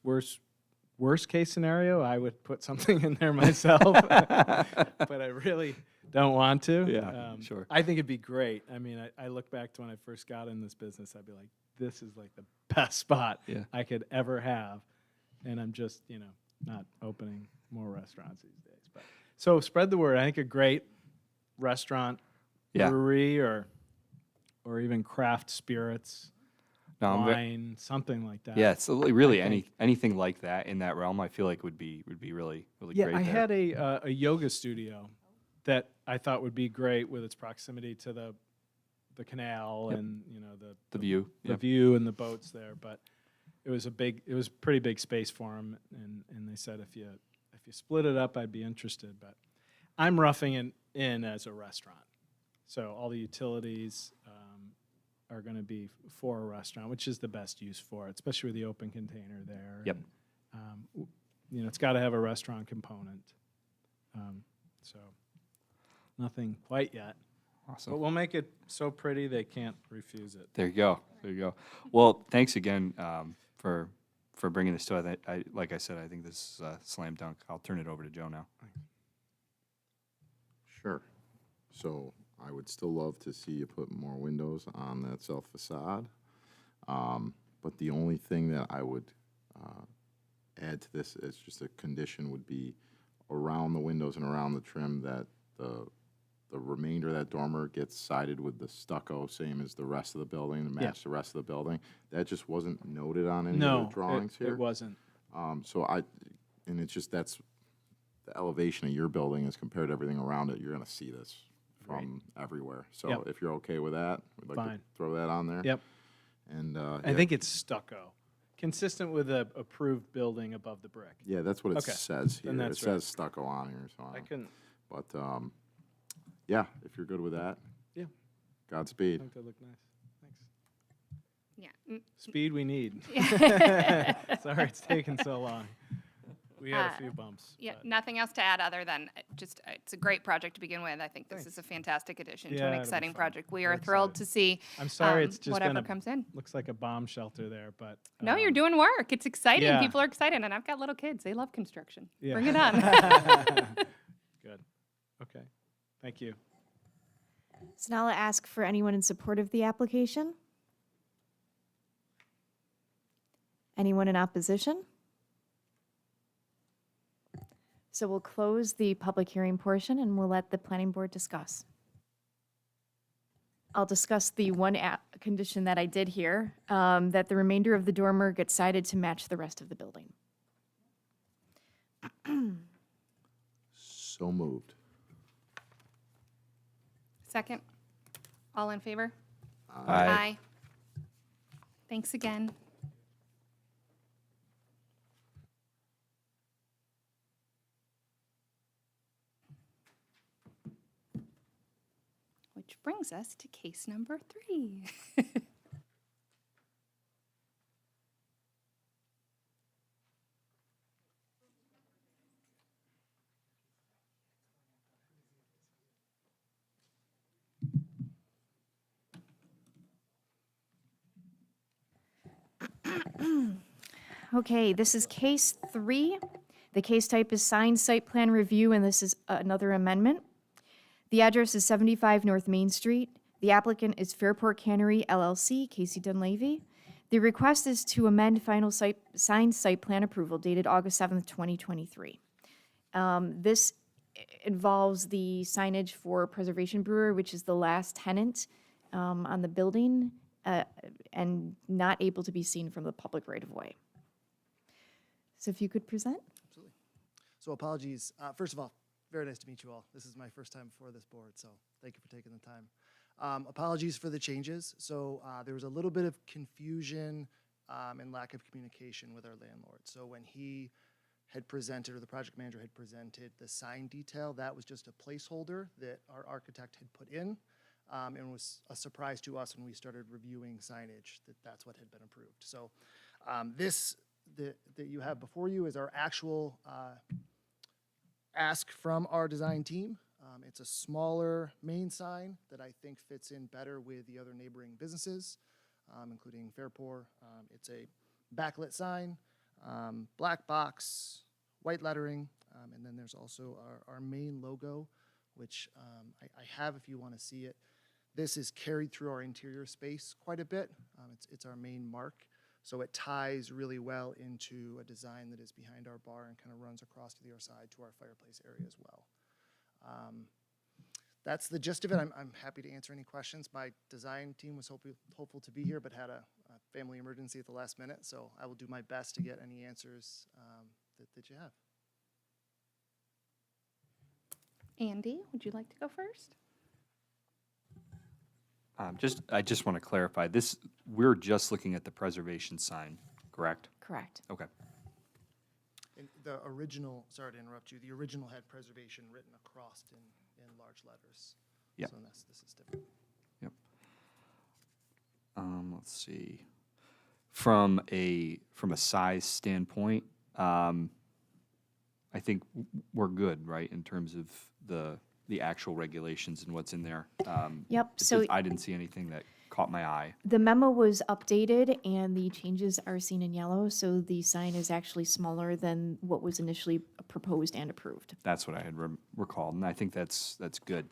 case scenario, I would put something in there myself, but I really don't want to. Yeah, sure. I think it'd be great. I mean, I look back to when I first got in this business, I'd be like, this is like the best spot Yeah. I could ever have. And I'm just, not opening more restaurants these days. But so spread the word. I think a great restaurant, Yeah. brewery, or even craft spirits, No, I'm ve- wine, something like that. yeah, it's really I think- anything like that in that realm. I feel like would be really Yeah, great. I there. had a yoga studio that I thought would be great with its proximity to the canal Yep. and the view. the Yep. view and the boats there. But it was a pretty big space for them, and they said if you split it up, I'd be interested. But I'm roughing it in as a restaurant, so all the utilities are going to be for a restaurant, which is the best use for it, especially with the open container there. Yep. And, it's got to have a restaurant component. So nothing quite yet. Awesome. But we'll make it so pretty they can't refuse it. There you go. There you go. Well, thanks again for bringing this to us. Like I said, I think this is a slam dunk. I'll turn it over to Joe now. Sure. So I would still love to see you put more windows on that south facade. But the only thing that I would add to this as just a condition would be around the windows and around the trim that the remainder of that dormer gets sided with the stucco, same as the rest of the building, to match the rest of the building. That just wasn't noted on any of the drawings here. it wasn't. And it's just, that's the elevation of your building as compared to everything around it. You're gonna see this from everywhere. So Yep. if you're okay with that, we'd like Fine. to throw that on there. Yep. And, I think it's stucco, consistent with the approved building above the brick. yeah, that's what it Okay. says here. Then It that's right. says stucco on here, so. I couldn't. But, yeah, if you're good with that. Yeah. I Godspeed. think they look nice. Thanks. Yeah. Speed we need. Sorry it's taken so long. We had a few bumps. Yeah, but- nothing else to add other than just, it's a great project to begin with. I think this is a fantastic addition to Yeah, an it'll be exciting fun. project. We We're are thrilled excited. to see I'm sorry it's just whatever been comes in. looks like a bomb shelter there, but. No, you're doing work. It's exciting. yeah. People are excited, and I've got little kids. They love construction. Yeah. Bring it on. Good. Okay. Thank you. So now I'll ask for anyone in support of the application. Anyone in opposition? So we'll close the public hearing portion and we'll let the planning board discuss. I'll discuss the one condition that I did here, that the remainder of the dormer gets sided to match the rest of the building. So moved. Second? All in favor? Aye. Thanks again. Which brings us to case number 3. Okay, this is case 3. The case type is signed site plan review, and this is another amendment. The address is 75 North Main Street. The applicant is Fairport Cannery LLC, Casey Dunleavy. The request is to amend final signed site plan approval dated August 7th, 2023. This involves the signage for Preservation Brewer, which is the last tenant on the building, and not able to be seen from the public right-of-way. So if you could present? Absolutely. So apologies. First of all, very nice to meet you all. This is my first time before this board, so thank you for taking the time. Apologies for the changes. So there was a little bit of confusion and lack of communication with our landlord. So when he had presented, or the project manager had presented the sign detail, that was just a placeholder that our architect had put in, and was a surprise to us when we started reviewing signage that that's what had been approved. So this that you have before you is our actual ask from our design team. It's a smaller main sign that I think fits in better with the other neighboring businesses, including Fairport. It's a backlit sign, black box, white lettering, and then there's also our main logo, which I have if you want to see it. This is carried through our interior space quite a bit. It's our main mark. So it ties really well into a design that is behind our bar and kind of runs across to the other side to our fireplace area as well. That's the gist of it. I'm happy to answer any questions. My design team was hopeful to be here, but had a family emergency at the last minute. So I will do my best to get any answers that you have. Andy, would you like to go first? I just want to clarify, we're just looking at the preservation sign, correct? Correct. Okay. And the original, sorry to interrupt you, the original had preservation written across in large letters. Yep. So this is different. Yep. Let's see. From a size standpoint, I think we're good, right, in terms of the actual regulations and what's in there. Yep, It's so just- I didn't see anything that caught my eye. the memo was updated and the changes are seen in yellow, so the sign is actually smaller than what was initially proposed and approved. That's what I had recalled, and I think that's good.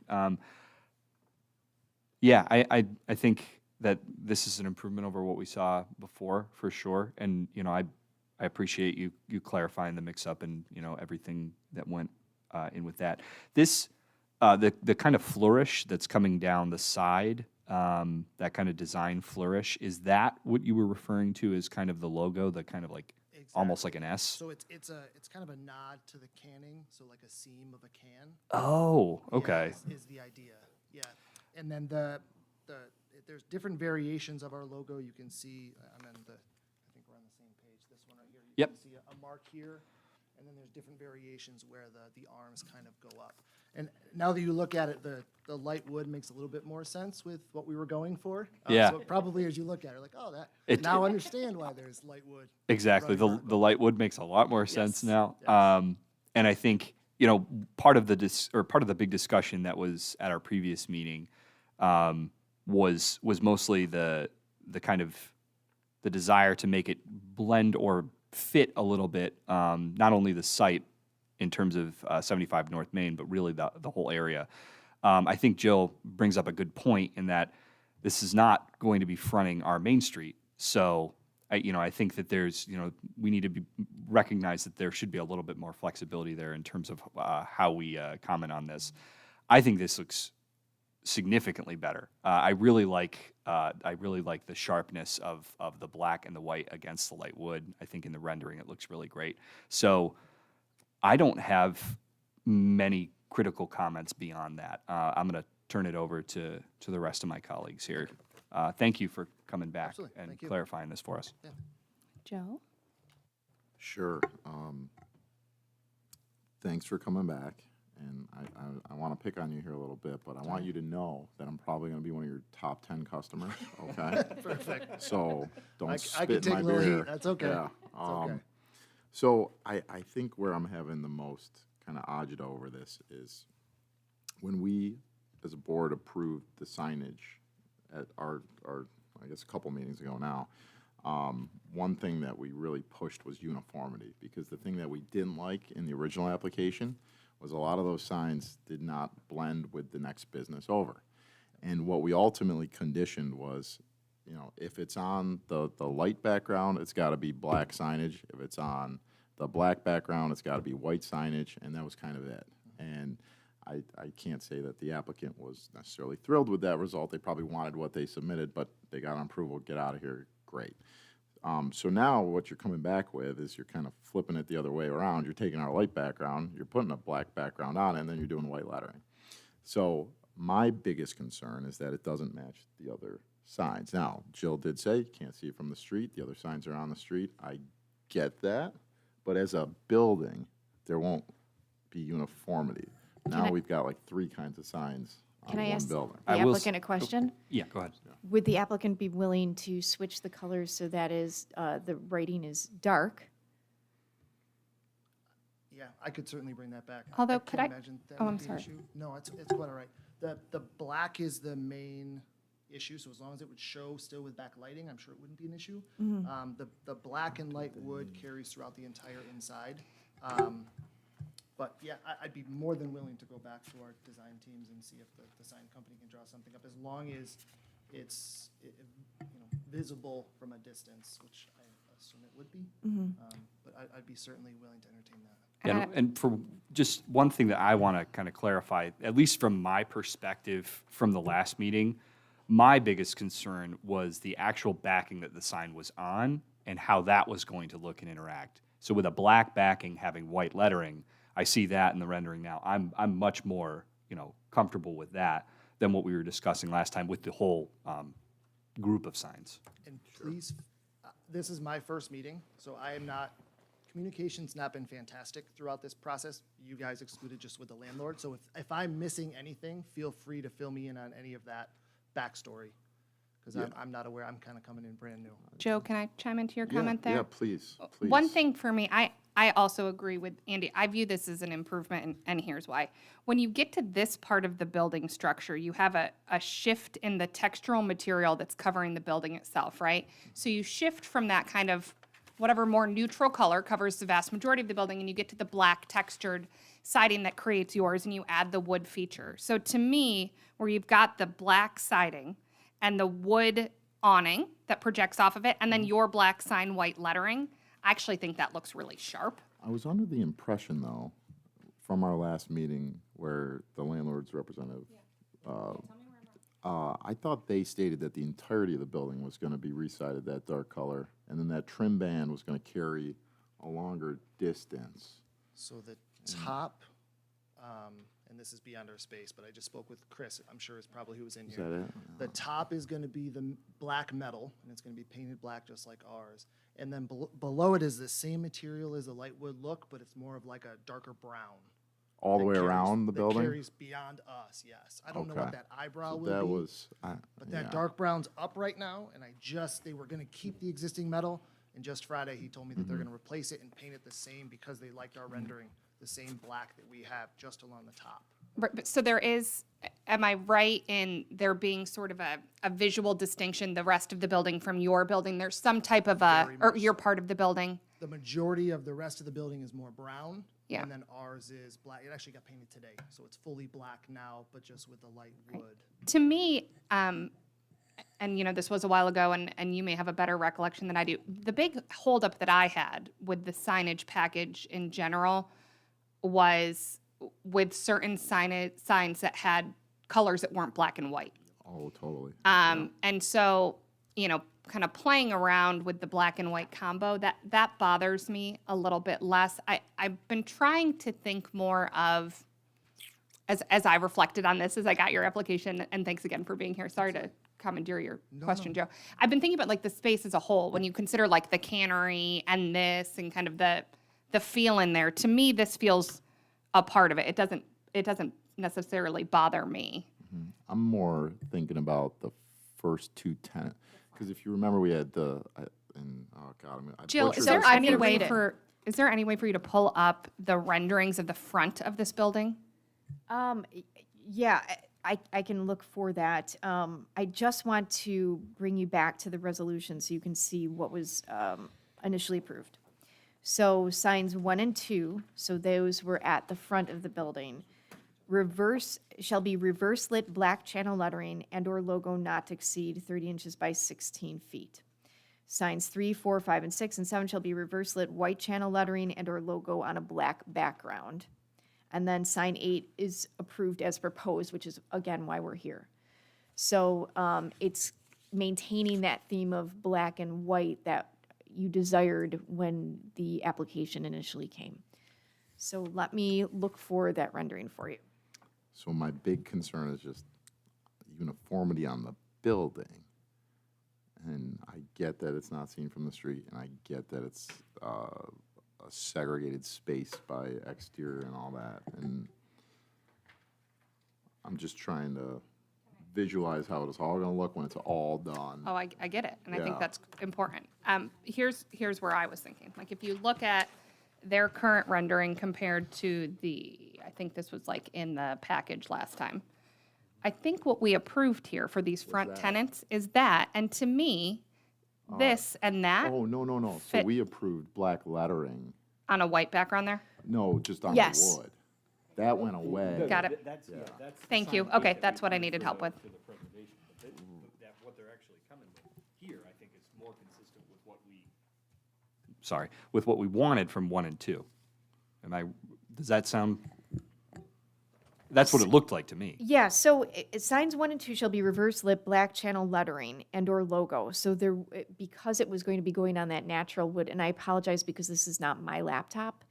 Yeah, I think that this is an improvement over what we saw before, for sure. And, I appreciate you clarifying the mix-up and, everything that went in with that. This, the kind of flourish that's coming down the side, that kind of design flourish, is that what you were referring to as kind of the logo, the kind of like, almost like an S? So it's kind of a nod to the canning, so like a seam of a can. Oh, Yeah, okay. is the idea, yeah. And then there's different variations of our logo. You can see, I think we're on the same page, this one right here. Yep. You can see a mark here, and then there's different variations where the arms kind of go up. And now that you look at it, the light wood makes a little bit more sense with what we were going for. Yeah. So probably as you look at it, like, oh, It- now I understand why there's light wood. Exactly. running around. The light wood makes a lot more sense Yes, now. yes. And I think, part of the big discussion that was at our previous meeting was mostly the kind of the desire to make it blend or fit a little bit, not only the site in terms of 75 North Main, but really the whole area. I think Jill brings up a good point in that this is not going to be fronting our Main Street. So I think that there's, we need to recognize that there should be a little bit more flexibility there in terms of how we comment on this. I think this looks significantly better. I really like the sharpness of the black and the white against the light wood. I think in the rendering it looks really great. So I don't have many critical comments beyond that. I'm going to turn it over to the rest of my colleagues here. Thank you for coming back Absolutely. and Thank you. clarifying this for us. Joe? Sure. Thanks for coming back. And I want to pick on you here a little bit, but I want you to know that I'm probably going to be one of your top 10 customers, okay? Perfect. So don't I spit can in take my a little beer. heat. That's okay. Yeah. okay. So I think where I'm having the most kind of agita over this is when we, as a board, approved the signage at our I guess a couple meetings ago now, one thing that we really pushed was uniformity, because the thing that we didn't like in the original application was a lot of those signs did not blend with the next business over. And what we ultimately conditioned was, if it's on the light background, it's got to be black signage. If it's on the black background, it's got to be white signage, and that was kind of it. And I can't say that the applicant was necessarily thrilled with that result. They probably wanted what they submitted, but they got an approval, get out of here, great. So now what you're coming back with is you're kind of flipping it the other way around. You're taking our light background, you're putting a black background on it, and then you're doing white lettering. So my biggest concern is that it doesn't match the other signs. Now, Jill did say you can't see it from the street. The other signs are on the street. I get that. But as a building, there won't be uniformity. Now we've got like 3 kinds of signs on Can I one ask the building. I will s- applicant a question? Yeah, go ahead. Would the applicant be willing to switch the colors so that is, the writing is dark? Yeah, I could certainly bring that back. Although, can't could I- imagine that oh, would I'm be an sorry. issue. No, it's quite all right. The black is the main issue, so as long as it would show still with backlighting, I'm sure it wouldn't be an issue. The black and light wood carries throughout the entire inside. But yeah, I'd be more than willing to go back to our design teams and see if the design company can draw something up, as long as it's visible from a distance, which I assume it would be. But I'd be certainly willing to entertain that. And for just one thing that I want to kind of clarify, at least from my perspective from the last meeting, my biggest concern was the actual backing that the sign was on and how that was going to look and interact. So with a black backing having white lettering, I see that in the rendering now. I'm much more, comfortable with that than what we were discussing last time with the whole group of signs. And please, this is my first meeting, so I am not, communication's not been fantastic throughout this process. You guys excluded just with the landlord, so if I'm missing anything, feel free to fill me in on any of that backstory, because I'm not aware, I'm kind of coming in brand new. Joe, can I chime into your Yeah, comment there? Yeah, please. One thing for me, I also agree with Andy. I view this as an improvement, and here's why. When you get to this part of the building structure, you have a shift in the textural material that's covering the building itself, right? So you shift from that kind of whatever more neutral color covers the vast majority of the building, and you get to the black textured siding that creates yours, and you add the wood feature. So to me, where you've got the black siding and the wood awning that projects off of it, and then your black sign white lettering, I actually think that looks really sharp. I was under the impression, though, from our last meeting where the landlord's representative, I thought they stated that the entirety of the building was going to be resided that dark color, and then that trim band was going to carry a longer distance. So the top, and this is beyond our space, but I just spoke with Chris, I'm sure is probably who was in Is here. that it? The top is going to be the black metal, and it's going to be painted black just like ours. And then below it is the same material as the light wood look, but it's more of like a darker brown. All the that way carries- around the that building? carries beyond us, yes. I don't know what Okay. that eyebrow So will be. that was, But that yeah. dark brown's up right now, and they were gonna keep the existing metal, and just Friday, he told me that they're Mm-hmm. gonna replace it and paint it the same because they liked our rendering, the same black that we have just along the top. Right, but so there is, am I right in there being sort of a visual distinction, the rest of the building from your building? There's some type of Very or much your part of the building? The majority of the rest of the building is more brown. Yeah. And then ours is black. It actually got painted today, so it's fully black now, but just with the light wood. To me, and this was a while ago, and you may have a better recollection than I do. The big holdup that I had with the signage package in general was with certain signs that had colors that weren't black and white. Oh, totally. And so, kind of playing around with the black and white combo, that bothers me a little bit less. I've been trying to think more of, as I reflected on this, as I got your application, and thanks again for being here. Sorry to commandeer your question, Joe. I've been thinking about like the space as a whole, when you consider like the cannery and this and kind of the feel in there. To me, this feels a part of it. It doesn't necessarily bother me. I'm more thinking about the first two tenants, because if you remember, we had oh God, I Jill, butchered is there this. I any need to way read it. is there any way for you to pull up the renderings of the front of this building? Yeah, I can look for that. I just want to bring you back to the resolution so you can see what was initially approved. So signs 1 and 2, so those were at the front of the building. Shall be reverse lit black channel lettering and/or logo not to exceed 30 inches by 16 feet. Signs 3, 4, 5, and 6, and 7 shall be reverse lit white channel lettering and/or logo on a black background. And then sign 8 is approved as proposed, which is, again, why we're here. So it's maintaining that theme of black and white that you desired when the application initially came. So let me look for that rendering for you. So my big concern is just uniformity on the building. And I get that it's not seen from the street, and I get that it's a segregated space by exterior and all that. And I'm just trying to visualize how it's all gonna look when it's all done. Oh, I get it, and I think Yeah. that's important. Here's where I was thinking. Like, if you look at their current rendering compared to I think this was like in the package last time. I think what we approved here for these front tenants is that, and to me, this and that Oh, no. So fit- we approved black lettering. on a white background there. No, just on Yes. the wood. That went away. Got it. Thank you. Okay, that's what I needed help with. What they're actually coming with here, I think, is more consistent with with what we wanted from 1 and 2. Does that sound? That's what it looked like to me. Yeah, so signs 1 and 2 shall be reverse lit black channel lettering and/or logo. So because it was going to be going on that natural wood, and I apologize because this is not my laptop,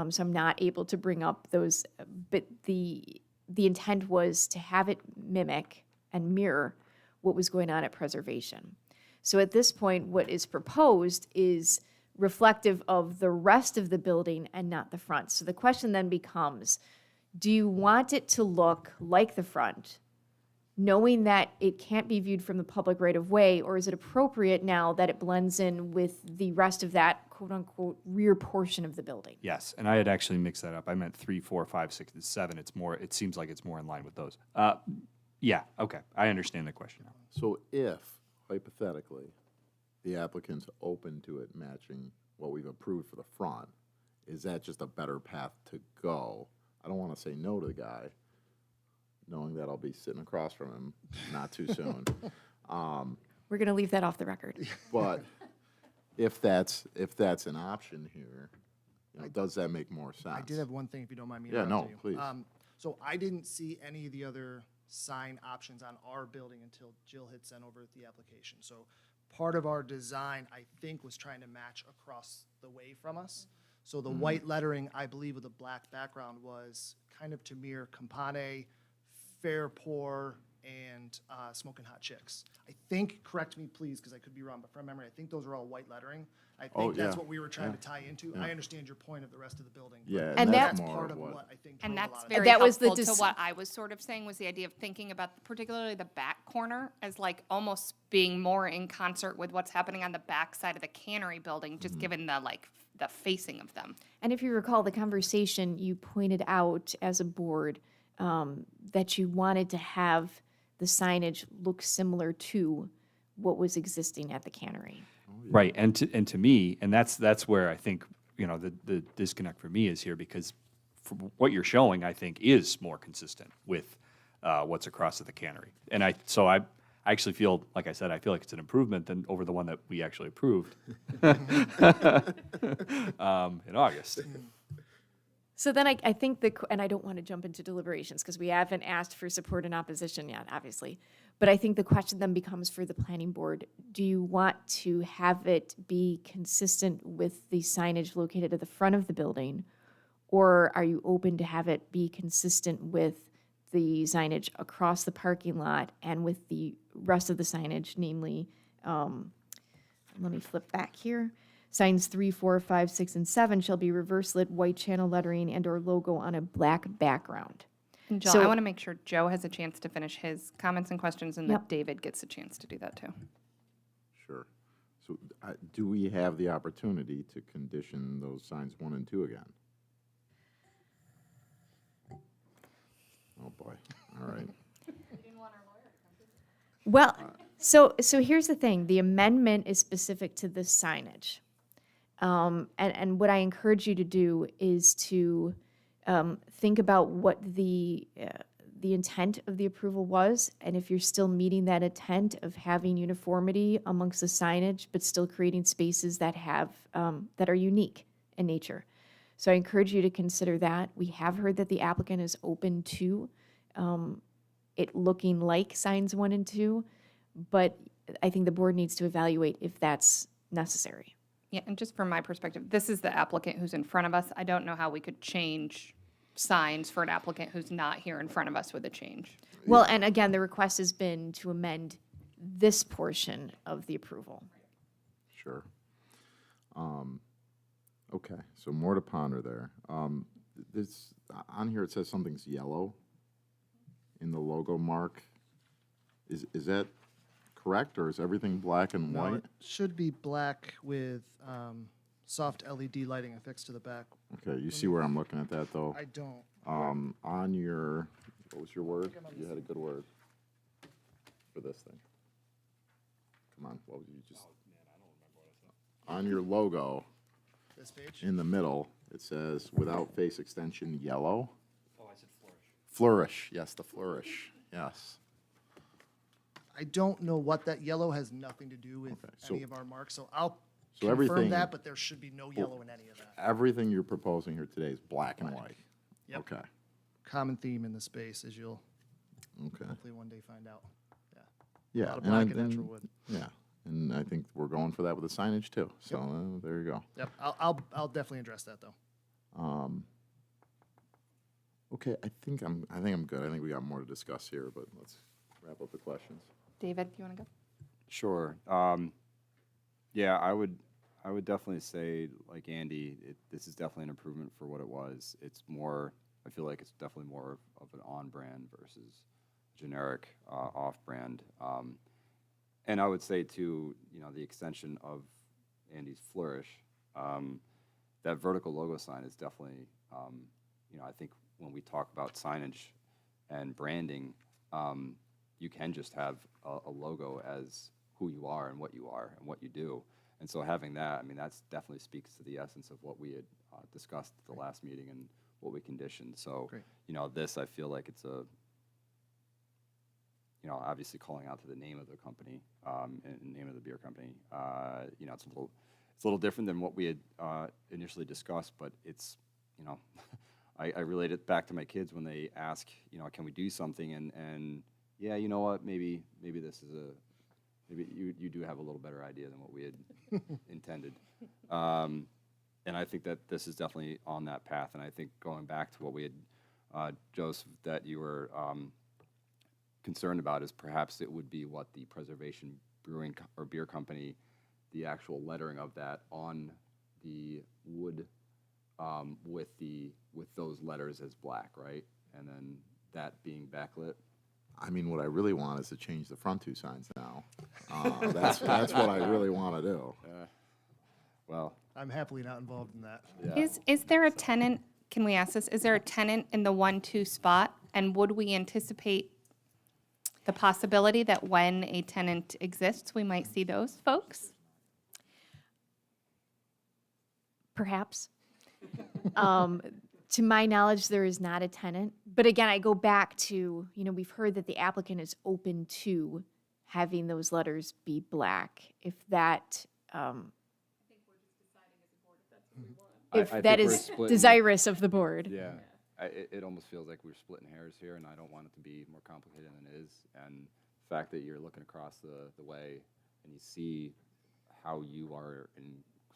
so I'm not able to bring up those. But the intent was to have it mimic and mirror what was going on at preservation. So at this point, what is proposed is reflective of the rest of the building and not the front. So the question then becomes, do you want it to look like the front, knowing that it can't be viewed from the public right of way, or is it appropriate now that it blends in with the rest of that quote-unquote rear portion of the building? Yes, and I had actually mixed that up. I meant 3, 4, 5, 6, and 7. It seems like it's more in line with those. Yeah, okay, I understand the question now. So if, hypothetically, the applicant's open to it matching what we've approved for the front, is that just a better path to go? I don't want to say no to the guy, knowing that I'll be sitting across from him not too soon. We're going to leave that off the record. But if that's an option here, does that make more sense? I did have one thing, if you don't mind me Yeah, no, interrupting you. please. So I didn't see any of the other sign options on our building until Jill had sent over the application. So part of our design, I think, was trying to match across the way from us. So the white lettering, I believe, with a black background was kind of to mirror Campane, Fairport, and Smoking Hot Chicks. I think, correct me please, because I could be wrong, but from memory, I think those are all white lettering. I Oh, think that's yeah. what we were trying to tie into. I understand your point of the rest of the building. but Yeah, And that's more part of of what- what I think. And drove a that's lot of very That was the helpful to dis- what I was sort of saying, was the idea of thinking about particularly the back corner as like almost being more in concert with what's happening on the back side of the cannery building, just given the facing of them. And if you recall the conversation, you pointed out as a board that you wanted to have the signage look similar to what was existing at the cannery. Right, and to me, and that's where I think, the disconnect for me is here, because what you're showing, I think, is more consistent with what's across at the cannery. And I I actually feel, like I said, I feel like it's an improvement than over the one that we actually approved in August. So then I think and I don't want to jump into deliberations because we haven't asked for support and opposition yet, obviously. But I think the question then becomes for the planning board, do you want to have it be consistent with the signage located at the front of the building? Or are you open to have it be consistent with the signage across the parking lot and with the rest of the signage, namely, let me flip back here. Signs 3, 4, 5, 6, and 7 shall be reverse lit white channel lettering and/or logo on a black background. And Jill, So- I want to make sure Joe has a chance to finish his comments and questions, and Yep. that David gets a chance to do that too. Sure. So do we have the opportunity to condition those signs 1 and 2 again? Oh, boy. All right. Well, so here's the thing, the amendment is specific to the signage. And what I encourage you to do is to think about what the intent of the approval was, and if you're still meeting that intent of having uniformity amongst the signage, but still creating spaces that have, that are unique in nature. So I encourage you to consider that. We have heard that the applicant is open to it looking like signs 1 and 2, but I think the board needs to evaluate if that's necessary. Yeah, and just from my perspective, this is the applicant who's in front of us. I don't know how we could change signs for an applicant who's not here in front of us with a change. Well, and again, the request has been to amend this portion of the approval. Sure. Okay, so more to ponder there. This, on here, it says something's yellow in the logo mark. Is that correct, or is everything black and No, white? it should be black with soft LED lighting affixed to the back. Okay, you see where I'm looking at that, though? I don't. On your, what was your word? You had a good word for this thing. Come on, what was you just? On your logo, This page? in the middle, it says without face extension, yellow. Oh, I said flourish. Flourish, yes, the flourish, yes. I don't know what that yellow has nothing to do with Okay, so- any of our marks, so I'll So confirm everything- that, but there should be no yellow in any of that. Everything you're proposing here today is black and white? Yep. Okay, Common theme in the space, as you'll okay. hopefully one day find out. Yeah. Yeah. lot of and black I- and natural wood. Yeah, and I think we're going for that with the signage too, so there you go. Yep, I'll definitely address that, though. Okay, I think I'm good. I think we got more to discuss here, but let's wrap up the questions. David, you want to go? Sure. Yeah, I would definitely say, like Andy, this is definitely an improvement for what it was. It's more, I feel like it's definitely more of an on-brand versus generic off-brand. And I would say too, the extension of Andy's Flourish, that vertical logo sign is definitely, I think when we talk about signage and branding, you can just have a logo as who you are and what you do. And so having that, I mean, that's definitely speaks to the essence of what we had discussed at the last meeting and what we conditioned. So, Great. This, I feel like it's a, obviously calling out to the name of the company and name of the beer company. It's a little different than what we had initially discussed, but it's, I relate it back to my kids when they ask, can we do something? And yeah, you know what, maybe this is maybe you do have a little better idea than what we had intended. And I think that this is definitely on that path. And I think going back to what we had, Joseph, that you were concerned about is perhaps it would be what the Preservation Brewing or Beer Company, the actual lettering of that on the wood with those letters as black, right? And then that being backlit. I mean, what I really want is to change the front 2 signs now. That's what I really want to do. Well, I'm happily not involved in that. yeah. Is there a tenant, can we ask this, is there a tenant in the 1-2 spot? And would we anticipate the possibility that when a tenant exists, we might see those folks? Perhaps. To my knowledge, there is not a tenant. But again, I go back to, we've heard that the applicant is open to having those letters be black, if that, I if think that we're is splitting- desirous of the board. Yeah, it almost feels like we're splitting hairs here, and I don't want it to be more complicated than it is. And the fact that you're looking across the way and you see how you are in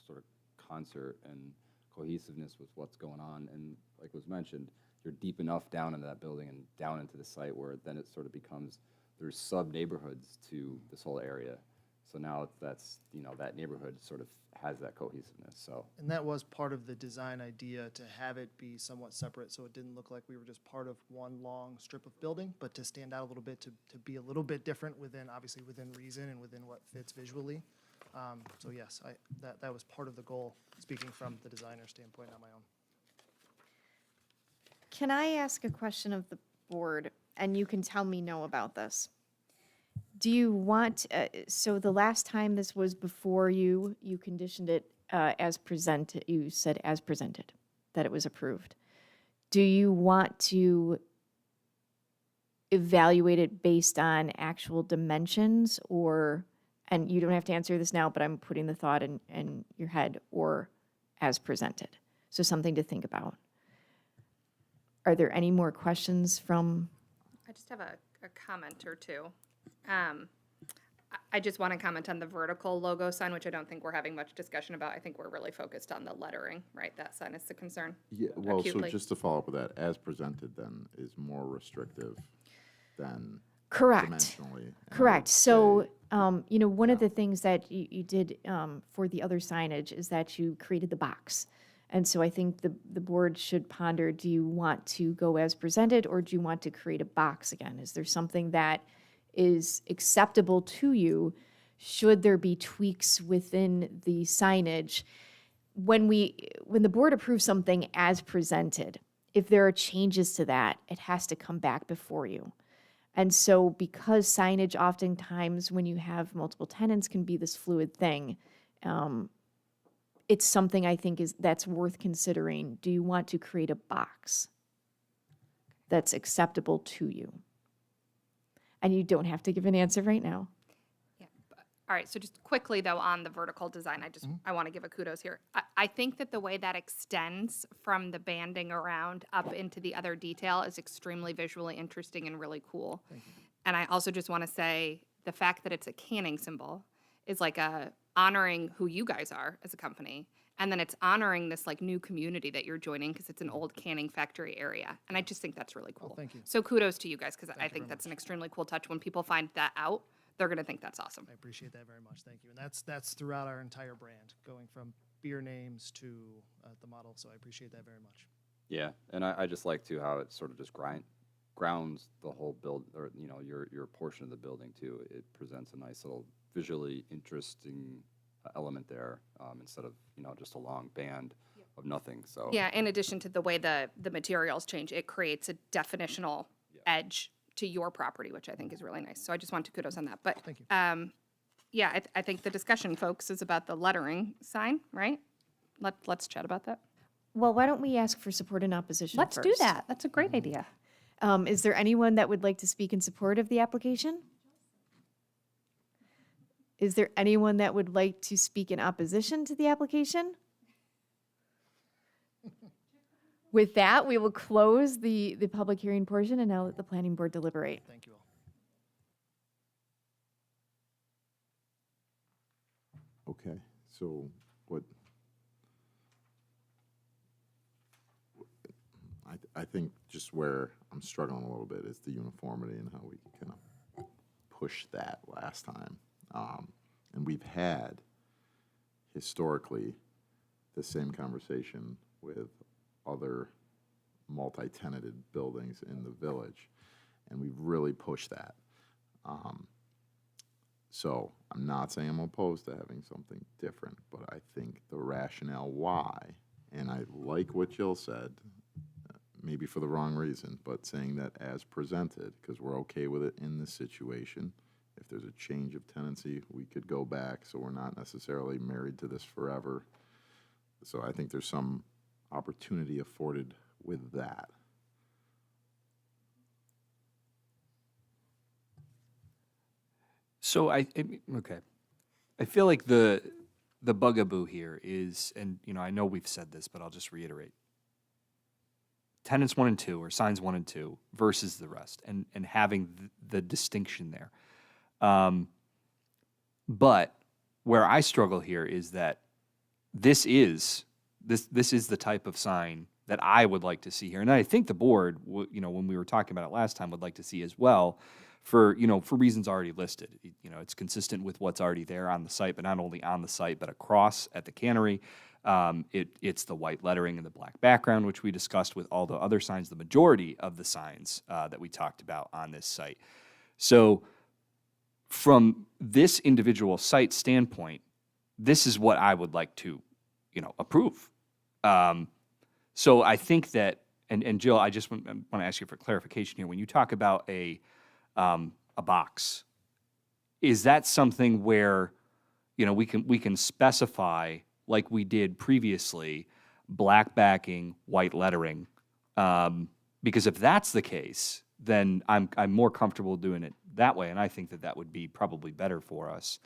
sort of concert and cohesiveness with what's going on, and like was mentioned, you're deep enough down into that building and down into the site where then it sort of becomes, there's sub-neighborhoods to this whole area. So now that's, you know, that neighborhood sort of has that cohesiveness, so. And that was part of the design idea, to have it be somewhat separate, so it didn't look like we were just part of one long strip of building, but to stand out a little bit, to be a little bit different within, obviously within reason and within what fits visually. So yes, that was part of the goal, speaking from the designer standpoint, not my own. Can I ask a question of the board, and you can tell me no about this? Do you want, so the last time this was before you, you conditioned it as presented, you said as presented, that it was approved. Do you want to evaluate it based on actual dimensions, or, and you don't have to answer this now, but I'm putting the thought in your head, or as presented? So something to think about. Are there any more questions from? I just have a comment or two. I just want to comment on the vertical logo sign, which I don't think we're having much discussion about. I think we're really focused on the lettering, right? That sign is the concern. Yeah, well, so Acutely. just to follow up with that, as presented then is more restrictive than Correct. dimensionally. and I Correct. would So, say- you know, one of the things that you did for the other signage is that you created the box. And so I think the board should ponder, do you want to go as presented, or do you want to create a box again? Is there something that is acceptable to you? Should there be tweaks within the signage? When the board approves something as presented, if there are changes to that, it has to come back before you. And so because signage oftentimes, when you have multiple tenants, can be this fluid thing, it's something I think that's worth considering. Do you want to create a box that's acceptable to you? And you don't have to give an answer right now. All right, so just quickly though, on the vertical design, I want to give a kudos here. I think that the way that extends from the banding around up into the other detail is extremely visually interesting and really cool. And I also just want to say, the fact that it's a canning symbol is like honoring who you guys are as a company. And then it's honoring this like new community that you're joining, because it's an old canning factory area. And I just think that's really cool. thank you. So kudos to you guys, because I you think very that's an extremely cool touch. When people find that out, they're going to think that's awesome. I appreciate that very much, thank you. And that's throughout our entire brand, going from beer names to the model, so I appreciate that very much. Yeah, and I just like too how it sort of just grounds the whole build, or you know, your portion of the building too. It presents a nice little visually interesting element there, instead of, you know, just a long band of nothing. So Yeah, in addition to the way the materials change, it creates a definitional edge to your property, which I think is really nice. So I just want to kudos on that. But Thank you. yeah, I think the discussion, folks, is about the lettering sign, right? Let's chat about that. Well, why don't we ask for support and opposition Let's do first? that. That's a great idea. Is there anyone that would like to speak in support of the application? Is there anyone that would like to speak in opposition to the application? With that, we will close the public hearing portion and now let the planning board deliberate. Thank you all. Okay, so what? I think just where I'm struggling a little bit is the uniformity and how we kind of pushed that last time. And we've had historically the same conversation with other multi-tenanted buildings in the village, and we've really pushed that. So I'm not saying I'm opposed to having something different, but I think the rationale why, and I like what Jill said, maybe for the wrong reason, but saying that as presented, because we're okay with it in this situation. If there's a change of tenancy, we could go back, so we're not necessarily married to this forever. So I think there's some opportunity afforded with that. So okay, I feel like the bugaboo here is, and I know we've said this, but I'll just reiterate: tenants 1 and 2 or signs 1 and 2 versus the rest, and having the distinction there. But where I struggle here is that this is the type of sign that I would like to see here, and I think the board, when we were talking about it last time, would like to see as well, for reasons already listed. It's consistent with what's already there on the site, but not only on the site, but across at the cannery. It's the white lettering and the black background, which we discussed with all the other signs, the majority of the signs that we talked about on this site. So from this individual site standpoint, this is what I would like to, approve. So I think that, and Jill, I just want to ask you for clarification here. When you talk about a box, is that something where, we can specify, like we did previously, black backing, white lettering? Because if that's the case, then I'm more comfortable doing it that way, and I think that would be probably better for us.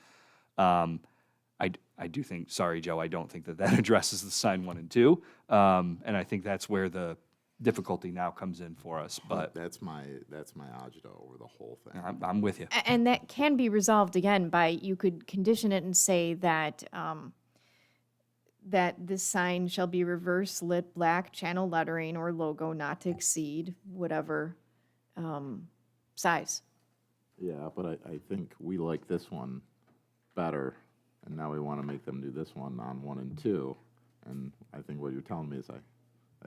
I do think, sorry, Joe, I don't think that addresses the sign 1 and 2, and I think that's where the difficulty now comes in for us. But That's my agita over the whole thing. I'm with you. And that can be resolved again by, you could condition it and say that, that this sign shall be reverse lit black channel lettering or logo not to exceed whatever size. Yeah, but I think we like this one better, and now we want to make them do this one on 1 and 2. And I think what you're telling me is that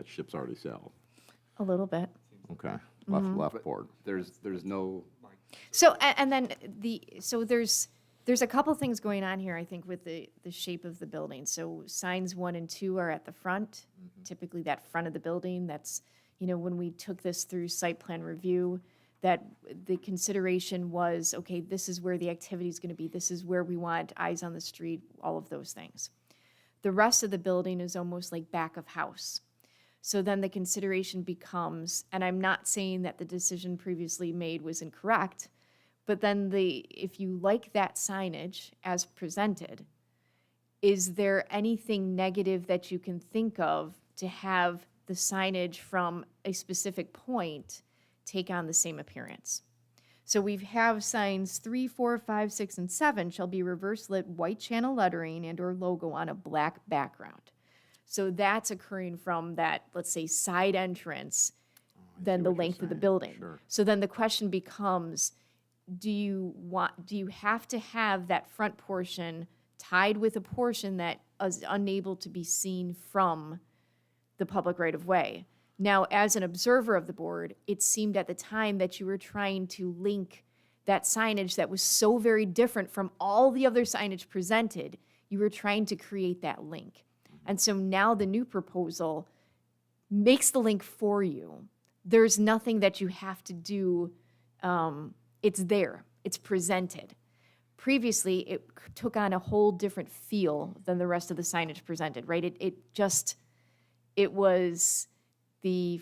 ship's already sailed. A little bit. Okay, left board. There's no, So, and then there's a couple things going on here, I think, with the shape of the building. So signs 1 and 2 are at the front, typically that front of the building. That's, when we took this through site plan review, that the consideration was, okay, this is where the activity is going to be. This is where we want eyes on the street, all of those things. The rest of the building is almost like back of house. So then the consideration becomes, and I'm not saying that the decision previously made was incorrect, but then if you like that signage as presented, is there anything negative that you can think of to have the signage from a specific point take on the same appearance? So we have signs 3, 4, 5, 6, and 7 shall be reverse lit white channel lettering and or logo on a black background. So that's occurring from that, let's say, side entrance, then the what you're length of the saying. building. Sure. So then the question becomes, do you have to have that front portion tied with a portion that is unable to be seen from the public right of way? Now, as an observer of the board, it seemed at the time that you were trying to link that signage that was so very different from all the other signage presented. You were trying to create that link. And so now the new proposal makes the link for you. There's nothing that you have to do. It's there. It's presented. Previously, it took on a whole different feel than the rest of the signage presented, right? It was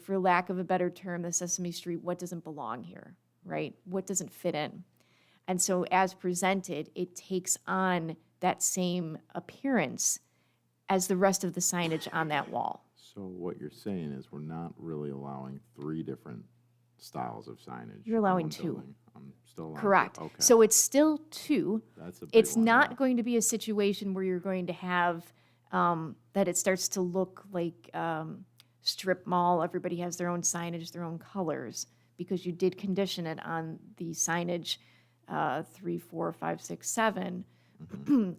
for lack of a better term, the Sesame Street, what doesn't belong here, right? What doesn't fit in? And so as presented, it takes on that same appearance as the rest of the signage on that wall. So what you're saying is we're not really allowing 3 different styles of signage. You're in allowing one 2. building. I'm still allowing 2. Correct. Okay. So it's still 2. That's a big It's one, not yeah. going to be a situation where you're going to have that it starts to look like strip mall. Everybody has their own signage, their own colors, because you did condition it on the signage 3, 4, 5, 6, 7,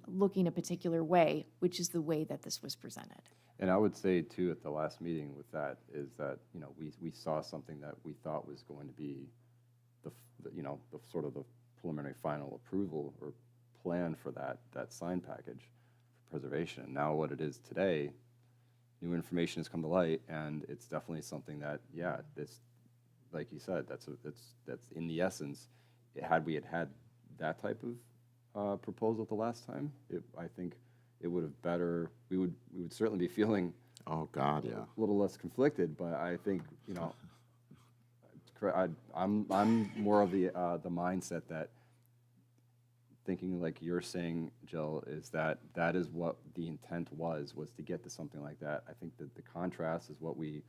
looking a particular way, which is the way that this was presented. and I would say too, at the last meeting with that, is that, we saw something that we thought was going to be the sort of the preliminary final approval or plan for that sign package for preservation. And now what it is today, new information has come to light, and it's definitely something that, yeah, this, like you said, that's in the essence. Had we had that type of proposal the last time, I think it would have better. We would certainly be feeling Oh, God, yeah. a little less conflicted, but I think I'm more of the mindset that thinking like you're saying, Jill, is that that is what the intent was to get to something like that. I think that the contrast is what we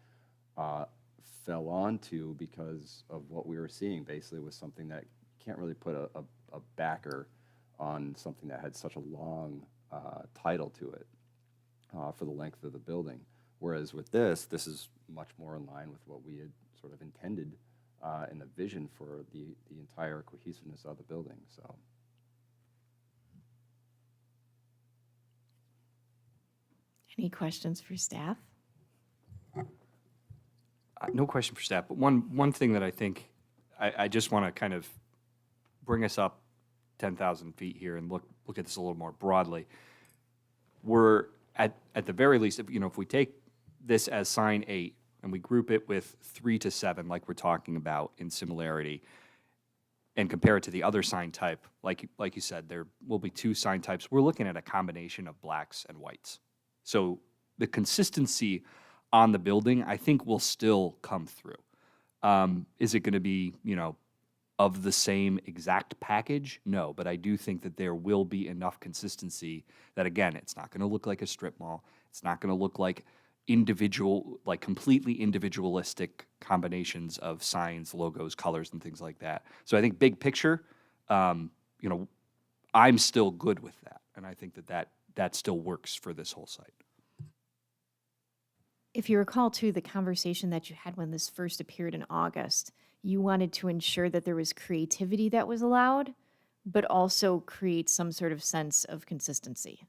fell onto because of what we were seeing basically was something that can't really put a backer on something that had such a long title to it for the length of the building. Whereas with this is much more in line with what we had sort of intended in the vision for the entire cohesiveness of the building, so. Any questions for staff? No question for staff, but one thing that I think, I just want to kind of bring us up 10,000 feet here and look at this a little more broadly. We're, at the very least, if we take this as sign 8 and we group it with 3 to 7, like we're talking about in similarity, and compare it to the other sign type, like you said, there will be 2 sign types. We're looking at a combination of blacks and whites. So the consistency on the building, I think, will still come through. Is it going to be, of the same exact package? No, but I do think that there will be enough consistency that, again, it's not going to look like a strip mall. It's not going to look like completely individualistic combinations of signs, logos, colors, and things like that. So I think big picture, I'm still good with that. And I think that still works for this whole site. If you recall, too, the conversation that you had when this first appeared in August, you wanted to ensure that there was creativity that was allowed, but also create some sort of sense of consistency.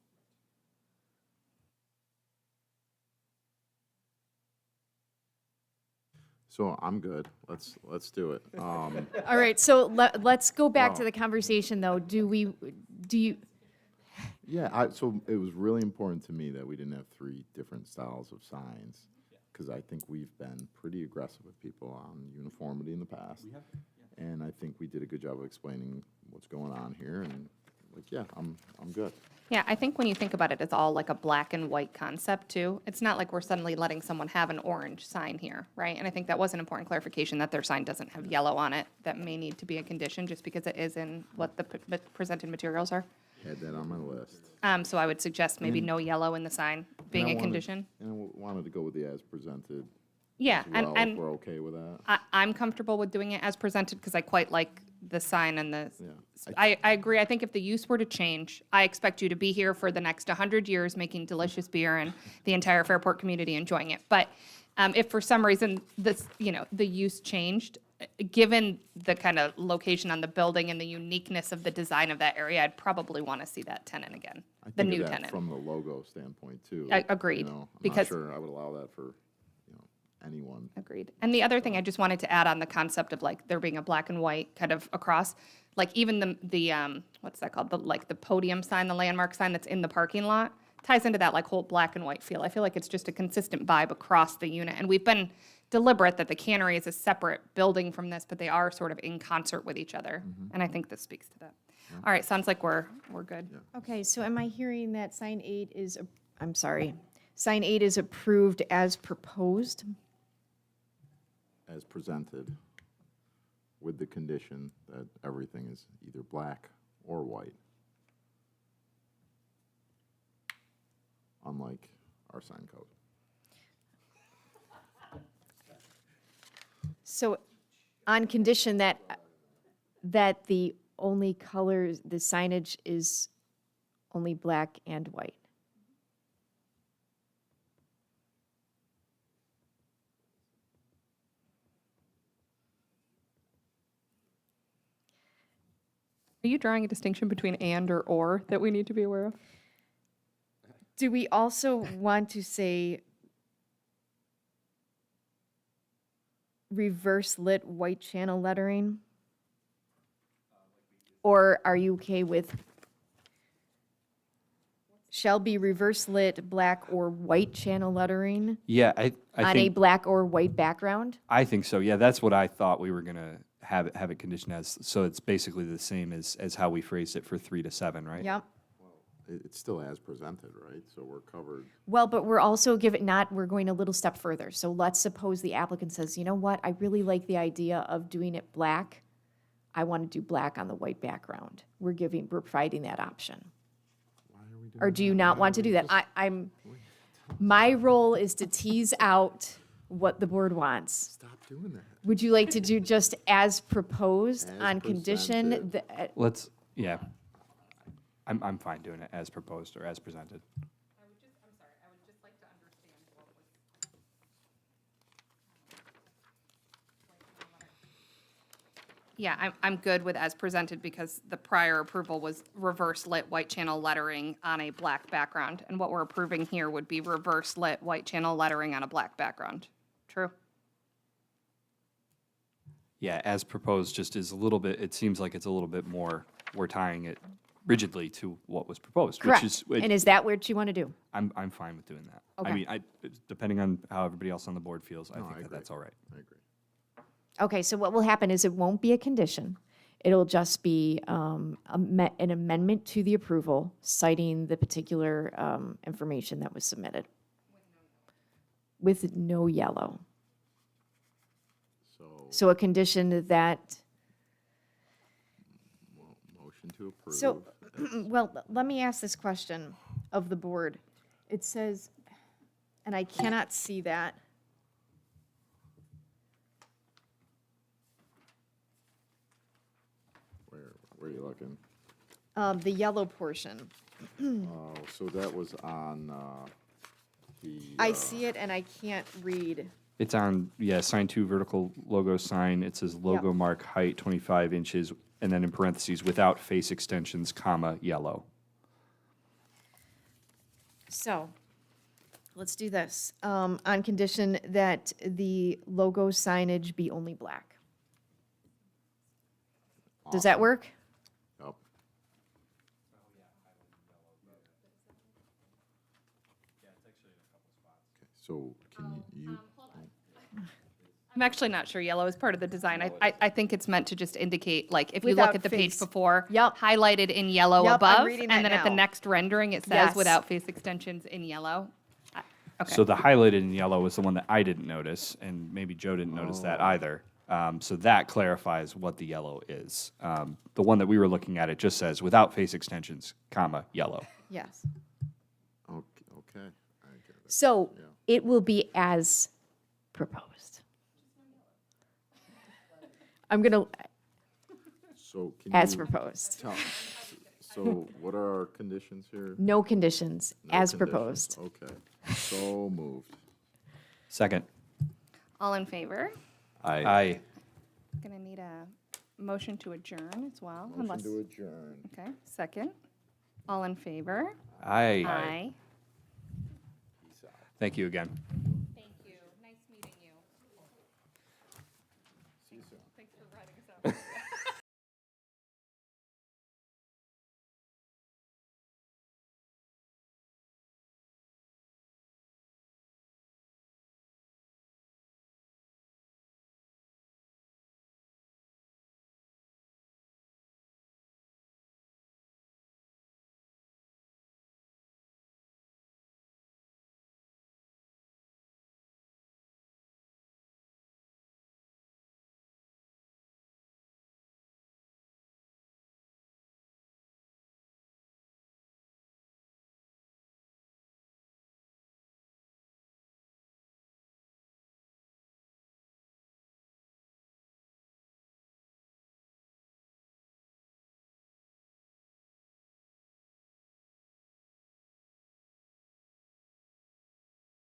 So I'm good. Let's do it. All right, so let's go back to Wow. the conversation, though. Do you, Yeah, so it was really important to me that we didn't have 3 different styles of signs, because I think we've been pretty aggressive with people on uniformity in the past. And I think we did a good job of explaining what's going on here, and I'm good. Yeah, I think when you think about it, it's all like a black and white concept too. It's not like we're suddenly letting someone have an orange sign here, right? And I think that was an important clarification, that their sign doesn't have yellow on it. That may need to be a condition just because it is in what the presented materials are. Had that on my list. So I would suggest maybe no yellow in the sign being And I a wanted- condition. And I wanted to go with the as presented Yeah, as well, if and we're okay with that. I'm comfortable with doing it as presented because I quite like the sign and the, Yeah. I agree. I think if the use were to change, I expect you to be here for the next 100 years making delicious beer and the entire Fairport community enjoying it. But if for some reason this, the use changed, given the kind of location on the building and the uniqueness of the design of that area, I'd probably want to see that tenant again, I the think of new that tenant. from the logo standpoint, too. Agreed, I'm not because- sure I would allow that for, anyone. Agreed. And the other thing I just wanted to add on the concept of like there being a black and white kind of across, like even the what's that called? The podium sign, the landmark sign that's in the parking lot ties into that like whole black and white feel. I feel like it's just a consistent vibe across the unit. And we've been deliberate that the cannery is a separate building from this, but they are sort of in concert with each other. And I think this speaks to that. All right, sounds like we're good. okay, so am I hearing that sign 8 is, sign 8 is approved as proposed? As presented, with the condition that everything is either black or white. Unlike our sign code. So on condition that the only colors, the signage is only black and white. Are you drawing a distinction between and or that we need to be aware of? Do we also want to say reverse lit white channel lettering? Or are you okay with shall be reverse lit black or white channel lettering Yeah, I on a think black or white background? I think so. Yeah, that's what I thought we were gonna have it conditioned as. So it's basically the same as how we phrased it for 3 to 7, right? Yep. It's still as presented, right? So we're covered. Well, but we're also we're going a little step further. So let's suppose the applicant says, you know what, I really like the idea of doing it black I want to do black on the white background. We're providing that option. Why are we doing Or do you that? not Why want to are we do that? just- My role is to tease out what the board wants. Stop doing that. Would you like to do just as proposed As on condition presented. that, Let's, yeah. I'm fine doing it as proposed or as presented. Yeah, I'm good with as presented because the prior approval was reverse lit white channel lettering on a black background. And what we're approving here would be reverse lit white channel lettering on a black background. True? Yeah, as proposed just is a little bit, it seems like it's a little bit more, we're tying it rigidly to what was proposed, which correct? is, And is that what you want to do? I'm fine with doing that. I Okay. mean, depending on how everybody else on the board feels, I No, I think that agree. that's all right. I agree. Okay, so what will happen is it won't be a condition. It'll just be an amendment to the approval citing the particular information that was submitted. With no yellow. So, So a condition that, motion to approve. so, well, let me ask this question of the board. It says, and I cannot see that. Where are you looking? The yellow portion. Oh, so that was on, the. I see it and I can't read. It's on, yeah, sign 2 vertical logo sign. It says logo mark height 25 inches, and then in parentheses, without face extensions, comma, yellow. So, let's do this. On condition that the logo signage be only black. Does that work? Yep. So can you, I'm actually not sure yellow is part of the design. I think it's meant to just indicate, like, if you look Without at the page face. before, Yep. highlighted in yellow Yep, I'm above, reading and that then at the now. next rendering, it says Yes. without face extensions in yellow. Okay. So the highlighted in yellow is the one that I didn't notice, and maybe Joe didn't notice that either. So that clarifies what the yellow is. The one that we were looking at, it just says without face extensions, comma, yellow. Yes. okay, I get it. So, Yeah. it will be as proposed. I'm gonna, So can as you proposed. tell, so what are our conditions here? No conditions, No as conditions. proposed. Okay, so moved. Second. All in favor? Aye. Gonna need a motion to adjourn as well, Motion unless, to adjourn. okay, second. All in favor? Aye. Aye. Thank you again. Thank you. Nice meeting you. See you soon. Thanks for writing us up.